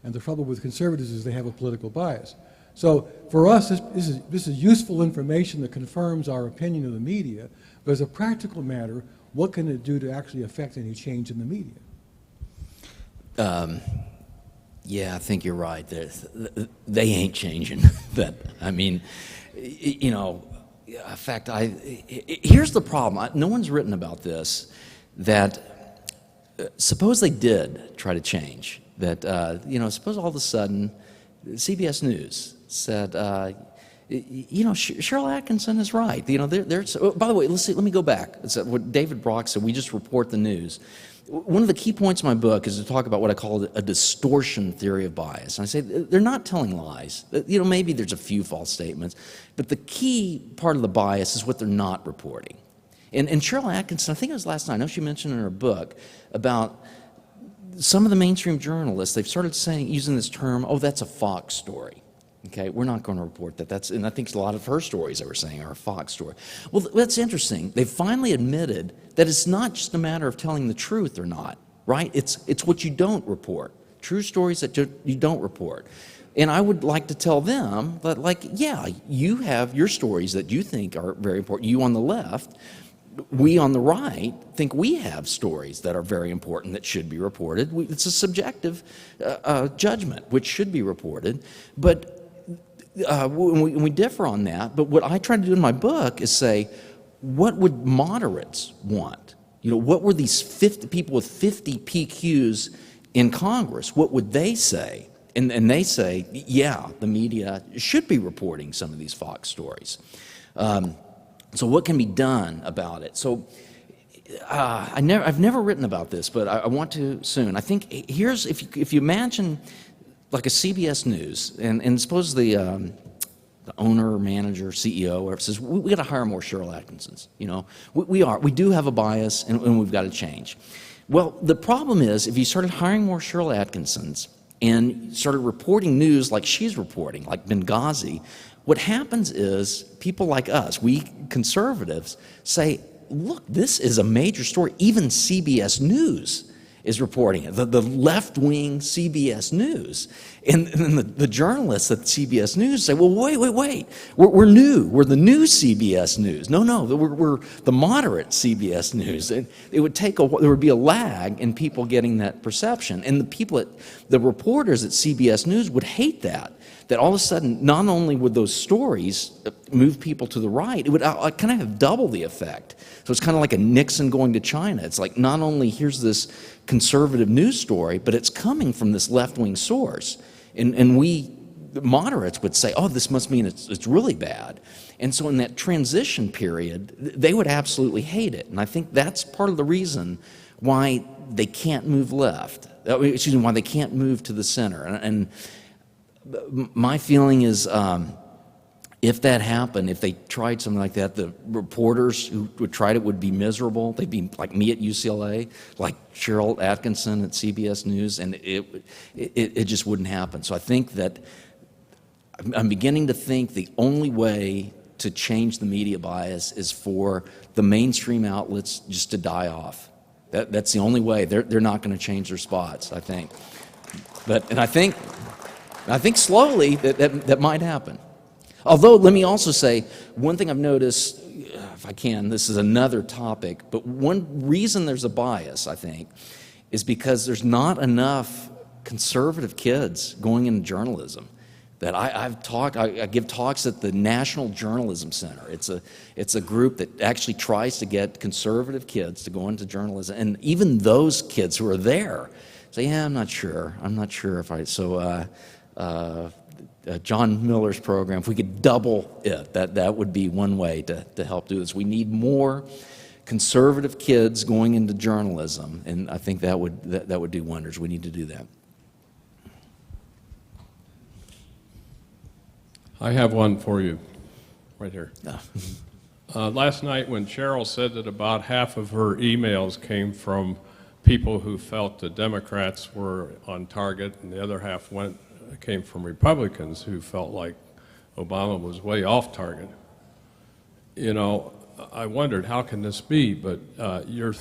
And the trouble with conservatives is they have a political bias. So for us, this is useful information that confirms our opinion of the media, but as a practical matter, what can it do to actually affect any change in the media? Yeah, I think you're right. They ain't changing. In fact, here's the problem. No one's written about this, that suppose they did try to change. That, suppose all of a sudden CBS News said, Cheryl Atkinson is right. By the way, let me go back. It's what David Brock said. We just report the news. One of the key points of my book is to talk about what I call a distortion theory of bias. And I say they're not telling lies. Maybe there's a few false statements, but the key part of the bias is what they're not reporting. And Cheryl Atkinson, I think it was last night, I know she mentioned in her book about some of the mainstream journalists, they've started using this term, "Oh, that's a Fox story." Okay, we're not going to report that. And I think a lot of her stories they were saying are a Fox story. Well, that's interesting. They finally admitted that it's not just a matter of telling the truth or not, right? It's what you don't report. True stories that you don't report. And I would like to tell them that, you have your stories that you think are very important, you on the left, we on the right think we have stories that are very important that should be reported. It's a subjective judgment, which should be reported. But when we differ on that, but what I try to do in my book is say, what would moderates want? You know, what were these 50 people with 50 PQs in Congress? What would they say? And they say, yeah, the media should be reporting some of these Fox stories. So what can be done about it? So I've never written about this, but I want to soon. I think here's, if you imagine like a CBS News, and suppose the owner, manager, CEO, whatever, says, we got to hire more Cheryl Atkinsons. You know, we do have a bias, and we've got to change. Well, the problem is, if you started hiring more Cheryl Atkinsons and started reporting news like she's reporting, like Benghazi, what happens is people like us, we conservatives, say, look, this is a major story. Even CBS News is reporting it, the left-wing CBS News. And then the journalists at CBS News say, well, wait, we're new. We're the new CBS News. No, we're the moderate CBS News. And it would take there would be a lag in people getting that perception. And the reporters at CBS News would hate that all of a sudden, not only would those stories move people to the right, it would kind of have double the effect. So it's kind of like a Nixon going to China. It's like not only here's this conservative news story, but it's coming from this left-wing source. And we, the moderates, would say, oh, this must mean it's really bad. And so in that transition period, they would absolutely hate it. And I think that's part of the reason why they can't move left. Excuse me, why they can't move to the center. And my feeling is if that happened, if they tried something like that, the reporters who would try it would be miserable. They'd be like me at UCLA, like Cheryl Atkinson at CBS News, and it just wouldn't happen. So I think that I'm beginning to think the only way to change the media bias is for the mainstream outlets just to die off. That's the only way. They're not going to change their spots, I think. I think slowly that might happen. Although, let me also say, one thing I've noticed, if I can, this is another topic, but one reason there's a bias, I think, is because there's not enough conservative kids going into journalism. That I give talks at the National Journalism Center. It's a group that actually tries to get conservative kids to go into journalism, and even those kids who are there say, yeah, I'm not sure if I, so John Miller's program, if we could double it, that would be one way to help do this. We need more conservative kids going into journalism, and I think that would do wonders. We need to do that. I have one for you, right here. Last night when Cheryl said that about half of her emails came from people who felt the Democrats were on target, and the other half came from Republicans who felt like Obama was way off target. You know, I wondered, how can this be? But your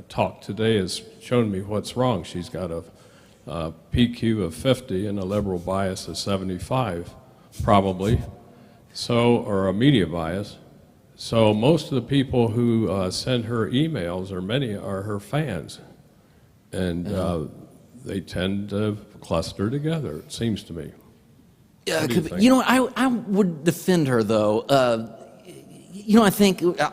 talk today has shown me what's wrong. She's got a PQ of 50 and a liberal bias of 75, probably, or a media bias. So most of the people who send her emails, or many, are her fans. And they tend to cluster together, it seems to me. Yeah, you know, I would defend her, though.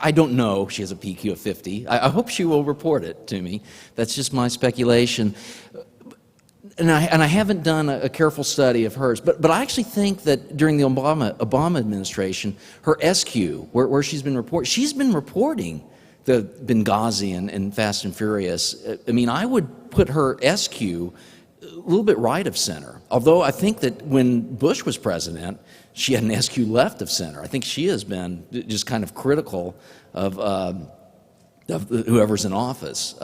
I don't know if she has a PQ of 50. I hope she will report it to me. That's just my speculation. And I haven't done a careful study of hers, but I actually think that during the Obama administration, her SQ, where she's been reporting the Benghazi and Fast and Furious. I mean, I would put her SQ a little bit right of center. Although I think that when Bush was president, she had an SQ left of center. I think she has been just kind of critical of whoever's in office.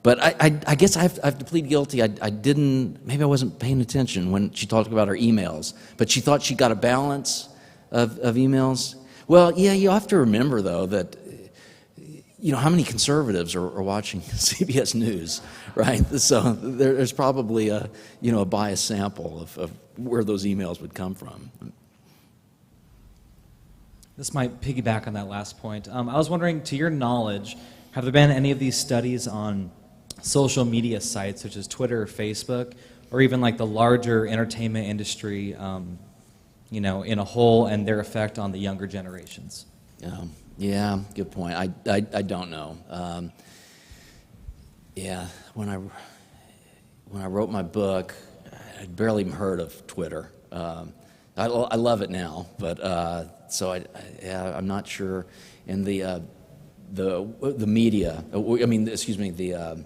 But I guess I have to plead guilty. Maybe I wasn't paying attention when she talked about her emails, but she thought she got a balance of emails. Well, yeah, you have to remember, though, that, you know, how many conservatives are watching CBS News, right? So there's probably a biased sample of where those emails would come from. This might piggyback on that last point. I was wondering, to your knowledge, have there been any of these studies on social media sites such as Twitter or Facebook, or even like the larger entertainment industry, you know, in a whole, and their effect on the younger generations? Yeah, good point. I don't know. Yeah, when I wrote my book, I'd barely even heard of Twitter. I love it now, but I'm not sure. And the media, I mean, excuse me, the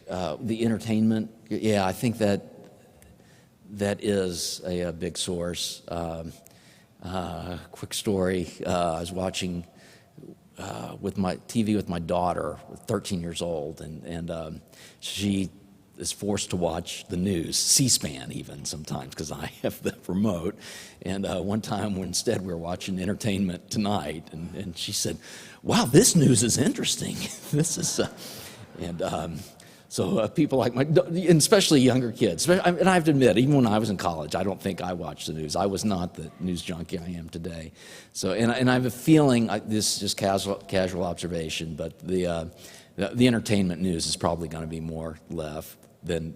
entertainment. Yeah, I think that is a big source. Quick story: I was watching with my TV with my daughter, 13 years old, and she is forced to watch the news, C-SPAN even sometimes, because I have the remote. And one time, instead, we were watching Entertainment Tonight, and she said, "Wow, this news is interesting." This is, so people like and especially younger kids, and I have to admit, even when I was in college, I don't think I watched the news. I was not the news junkie I am today. So, and I have a feeling, this is just casual observation, but the entertainment news is probably going to be more left than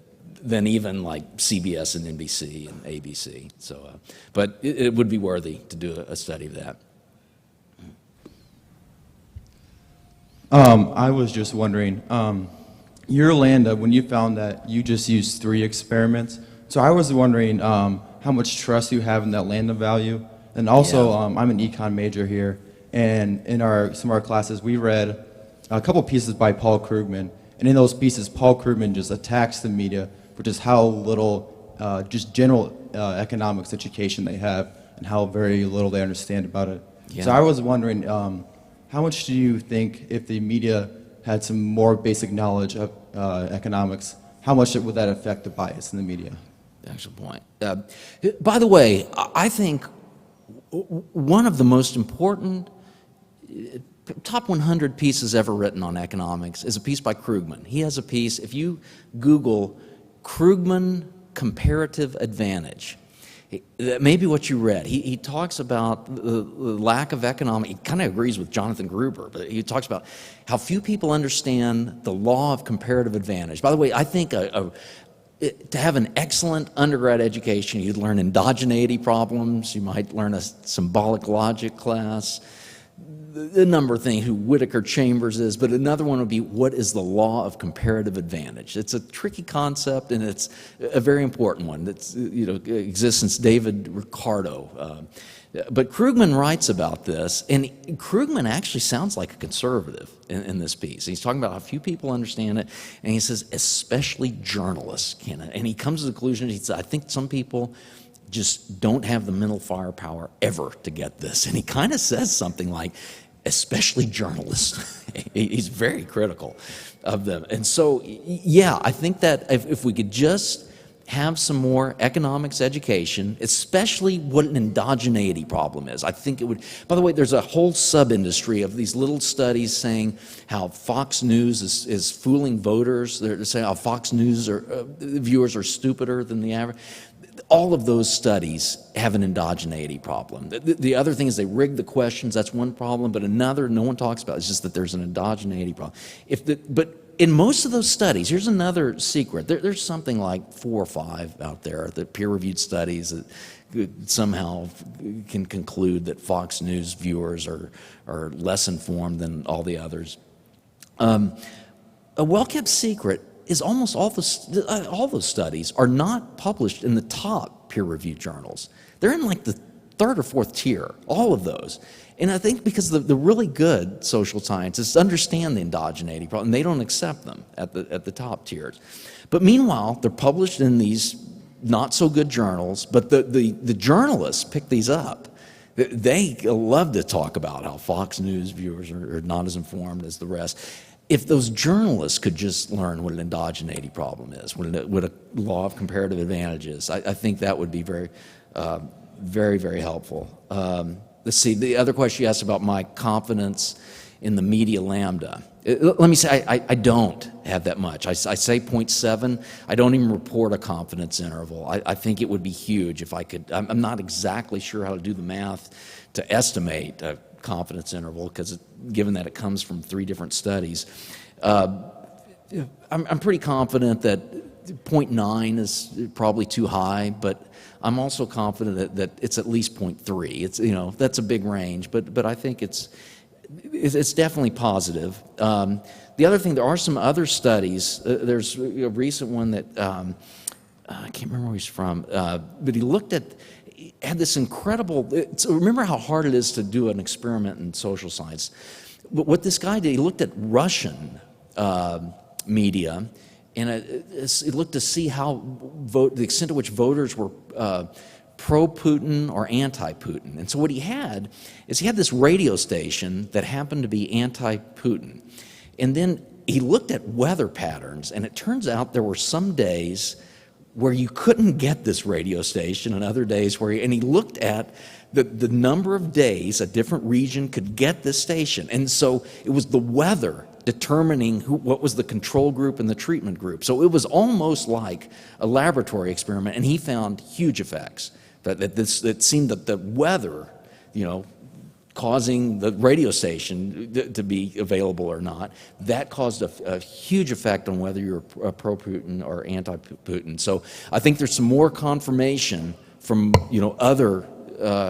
even like CBS and NBC and ABC. So, but it would be worthy to do a study of that. I was just wondering, your lambda, when you found that, you just used 3 experiments. So I was wondering how much trust you have in that lambda value. And also, I'm an econ major here, and in some of our classes, we read a couple pieces by Paul Krugman. And in those pieces, Paul Krugman just attacks the media for just how little, just general economics education they have, and how very little they understand about it. Yeah. So I was wondering, how much do you think, if the media had some more basic knowledge of economics, how much would that affect the bias in the media? Excellent point. By the way, I think one of the most important top 100 pieces ever written on economics is a piece by Krugman. He has a piece, if you Google Krugman comparative advantage, that may be what you read. He talks about the lack of economic, he kind of agrees with Jonathan Gruber, but he talks about how few people understand the law of comparative advantage. By the way, I think to have an excellent undergrad education, you'd learn endogeneity problems, you might learn a symbolic logic class, a number of things, who Whittaker Chambers is, but another one would be, what is the law of comparative advantage? It's a tricky concept, and it's a very important one. That's, you know, exists since David Ricardo. But Krugman writes about this, and Krugman actually sounds like a conservative in this piece. He's talking about how few people understand it, and he says, especially journalists can. And he comes to the conclusion, he says, I think some people just don't have the mental firepower ever to get this. And he kind of says something like, especially journalists. He's very critical of them. And so, yeah, I think that if we could just have some more economics education, especially what an endogeneity problem is, I think it would. By the way, there's a whole sub-industry of these little studies saying how Fox News is fooling voters. They're saying how Fox News viewers are stupider than the average. All of those studies have an endogeneity problem. The other thing is they rig the questions. That's one problem. But another no one talks about is just that there's an endogeneity problem. But in most of those studies, here's another secret. There's something like 4 or 5 out there, the peer-reviewed studies that somehow can conclude that Fox News viewers are less informed than all the others. A well-kept secret is almost all those studies are not published in the top peer-reviewed journals. They're in like the 3rd or 4th tier, all of those. And I think because the really good social scientists understand the endogeneity problem, and they don't accept them at the top tiers. But meanwhile, they're published in these not-so-good journals, but the journalists pick these up. They love to talk about how Fox News viewers are not as informed as the rest. If those journalists could just learn what an endogeneity problem is, what a law of comparative advantage is, I think that would be very, very helpful. Let's see, the other question you asked about my confidence in the media lambda. Let me say, I don't have that much. I say 0.7. I don't even report a confidence interval. I think it would be huge if I could. I'm not exactly sure how to do the math to estimate a confidence interval, because given that it comes from 3 different studies. I'm pretty confident that 0.9 is probably too high, but I'm also confident that it's at least 0.3. It's, that's a big range, but I think it's definitely positive. The other thing, there are some other studies. There's a recent one that I can't remember where he's from, but he had this incredible. Remember how hard it is to do an experiment in social science. But what this guy did, he looked at Russian media, and it looked to see how the extent to which voters were pro-Putin or anti-Putin. And so what he had is this radio station that happened to be anti-Putin. And then he looked at weather patterns, and it turns out there were some days where you couldn't get this radio station, and other days and he looked at the number of days a different region could get this station. And so it was the weather determining what was the control group and the treatment group. So it was almost like a laboratory experiment, and he found huge effects. It seemed that the weather, causing the radio station to be available or not, that caused a huge effect on whether you're pro-Putin or anti-Putin. So I think there's some more confirmation from other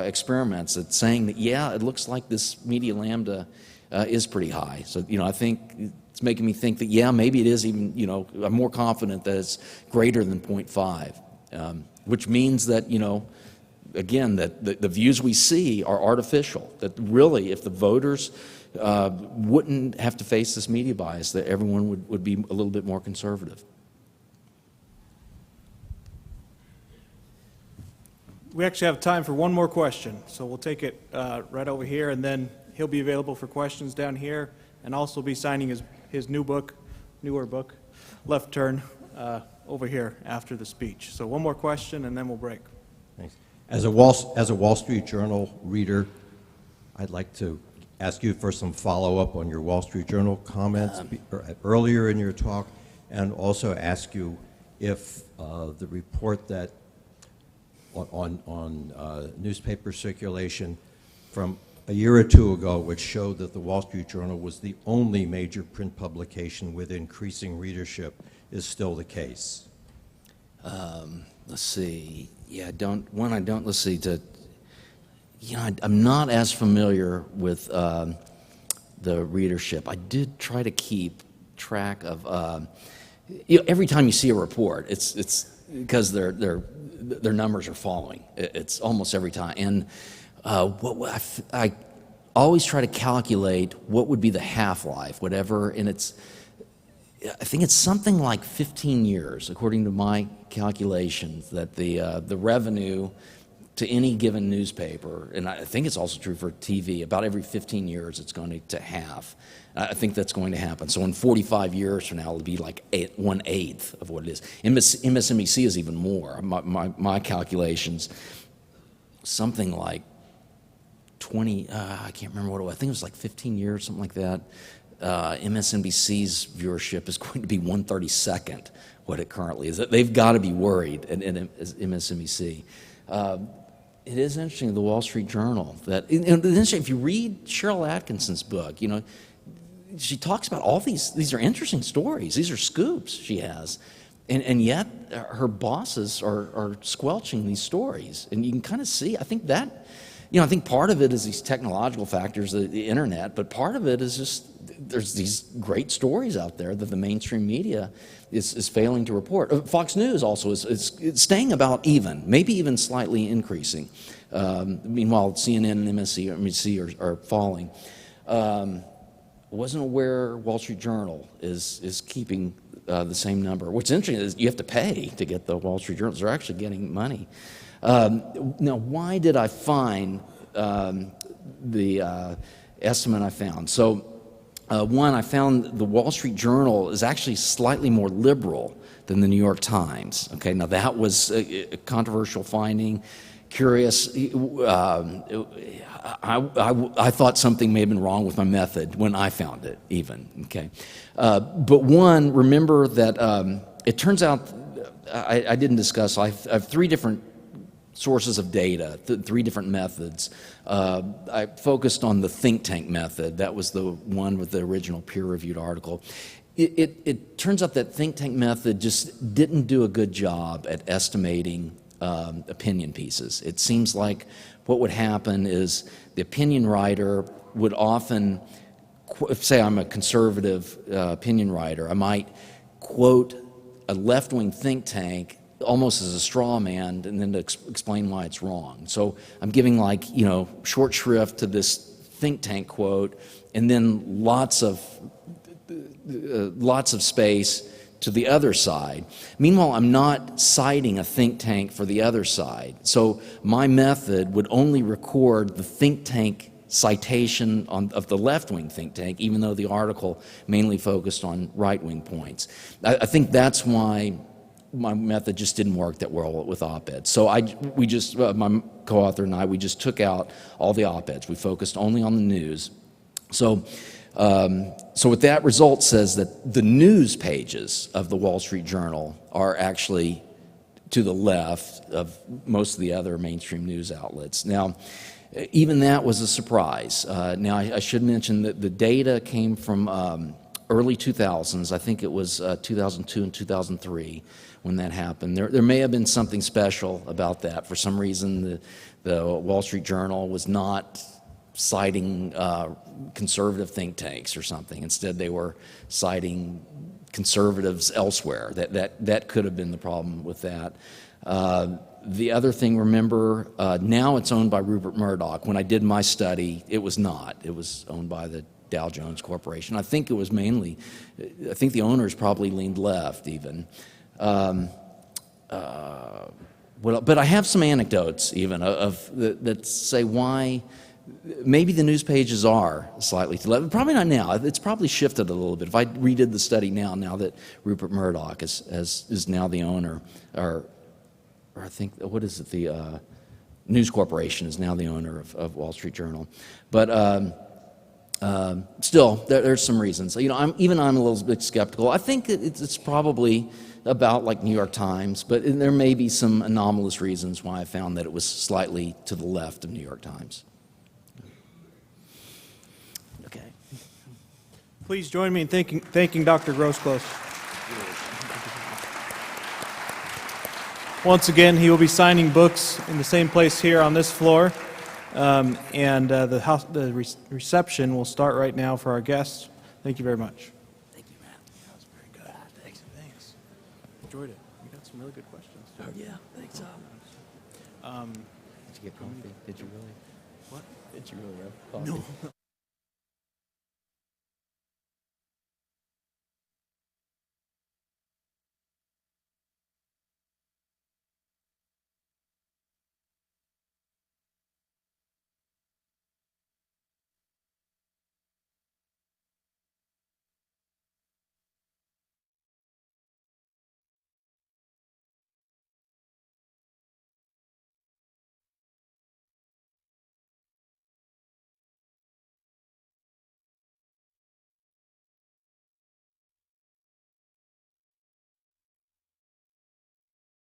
experiments that's saying that, yeah, it looks like this media lambda is pretty high. So I think it's making me think that, yeah, maybe it is even, I'm more confident that it's greater than 0.5, which means that, again, that the views we see are artificial, that really if the voters wouldn't have to face this media bias, that everyone would be a little bit more conservative. We actually have time for one more question, so we'll take it right over here, and then he'll be available for questions down here, and also be signing his newer book, Left Turn, over here after the speech. So one more question, and then we'll break. Thanks. As a Wall Street Journal reader, I'd like to ask you for some follow-up on your Wall Street Journal comments earlier in your talk, and also ask you if the report that on newspaper circulation from a year or two ago, which showed that the Wall Street Journal was the only major print publication with increasing readership, is still the case. Let's see. Yeah, let's see. I'm not as familiar with the readership. I did try to keep track of, every time you see a report, it's because their numbers are falling. It's almost every time. And I always try to calculate what would be the half-life, whatever, and I think it's something like 15 years, according to my calculations, that the revenue to any given newspaper, and I think it's also true for TV, about every 15 years it's going to half. I think that's going to happen. So in 45 years from now, it'll be like 1/8 of what it is. MSNBC is even more. My calculations, something like 20, I can't remember what it was. I think it was like 15 years, something like that. MSNBC's viewership is going to be 1/32 what it currently is. They've got to be worried in MSNBC. It is interesting, the Wall Street Journal, that if you read Cheryl Atkinson's book, she talks about all these are interesting stories. These are scoops she has. And yet her bosses are squelching these stories. And you can kind of see, I think that, I think part of it is these technological factors, the internet, but part of it is just there's these great stories out there that the mainstream media is failing to report. Fox News also is staying about even, maybe even slightly increasing. Meanwhile, CNN and MSNBC are falling. Wasn't aware Wall Street Journal is keeping the same number. What's interesting is you have to pay to get the Wall Street Journal. They're actually getting money. Now, why did I find the estimate I found? So, one, I found the Wall Street Journal is actually slightly more liberal than the New York Times. Okay, now that was a controversial finding. curious. I thought something may have been wrong with my method when I found it, even. Okay, but one, remember that it turns out I didn't discuss. I have three different sources of data, three different methods. I focused on the think tank method. That was the one with the original peer-reviewed article. It turns out that think tank method just didn't do a good job at estimating opinion pieces. It seems like what would happen is the opinion writer would often, say I'm a conservative opinion writer, I might quote a left-wing think tank almost as a straw man and then to explain why it's wrong. So I'm giving short shrift to this think tank quote and then lots of space to the other side. Meanwhile, I'm not citing a think tank for the other side. So my method would only record the think tank citation of the left-wing think tank, even though the article mainly focused on right-wing points. I think that's why my method just didn't work that well with op-eds. So my co-author and we just took out all the op-eds. We focused only on the news. So what that result says that the news pages of the Wall Street Journal are actually to the left of most of the other mainstream news outlets. Now, even that was a surprise. Now, I should mention that the data came from early 2000s. I think it was 2002 and 2003 when that happened. There may have been something special about that. For some reason, the Wall Street Journal was not citing conservative think tanks or something. Instead, they were citing conservatives elsewhere. That could have been the problem with that. The other thing, remember, now it's owned by Rupert Murdoch. When I did my study, it was not. It was owned by the Dow Jones Corporation. I think it was mainly, I think the owners probably leaned left even. But I have some anecdotes even that say why maybe the news pages are slightly to left. Probably not now. It's probably shifted a little bit. If I redid the study now that Rupert Murdoch is now the owner, or I think, what is it, the News Corporation is now the owner of Wall Street Journal. But still, there's some reasons. I'm a little bit skeptical. I think it's probably about like New York Times, but there may be some anomalous reasons why I found that it was slightly to the left of New York Times. Okay. Please join me in thanking Dr. Groseclose. Once again, he will be signing books in the same place here on this floor, and the reception will start right now for our guests. Thank you very much. Thank you, Matt. That was very good. Thanks. Enjoyed it. We got some really good questions. Yeah, thanks. Did you get coffee? Did you really? What? Did you really have coffee? No.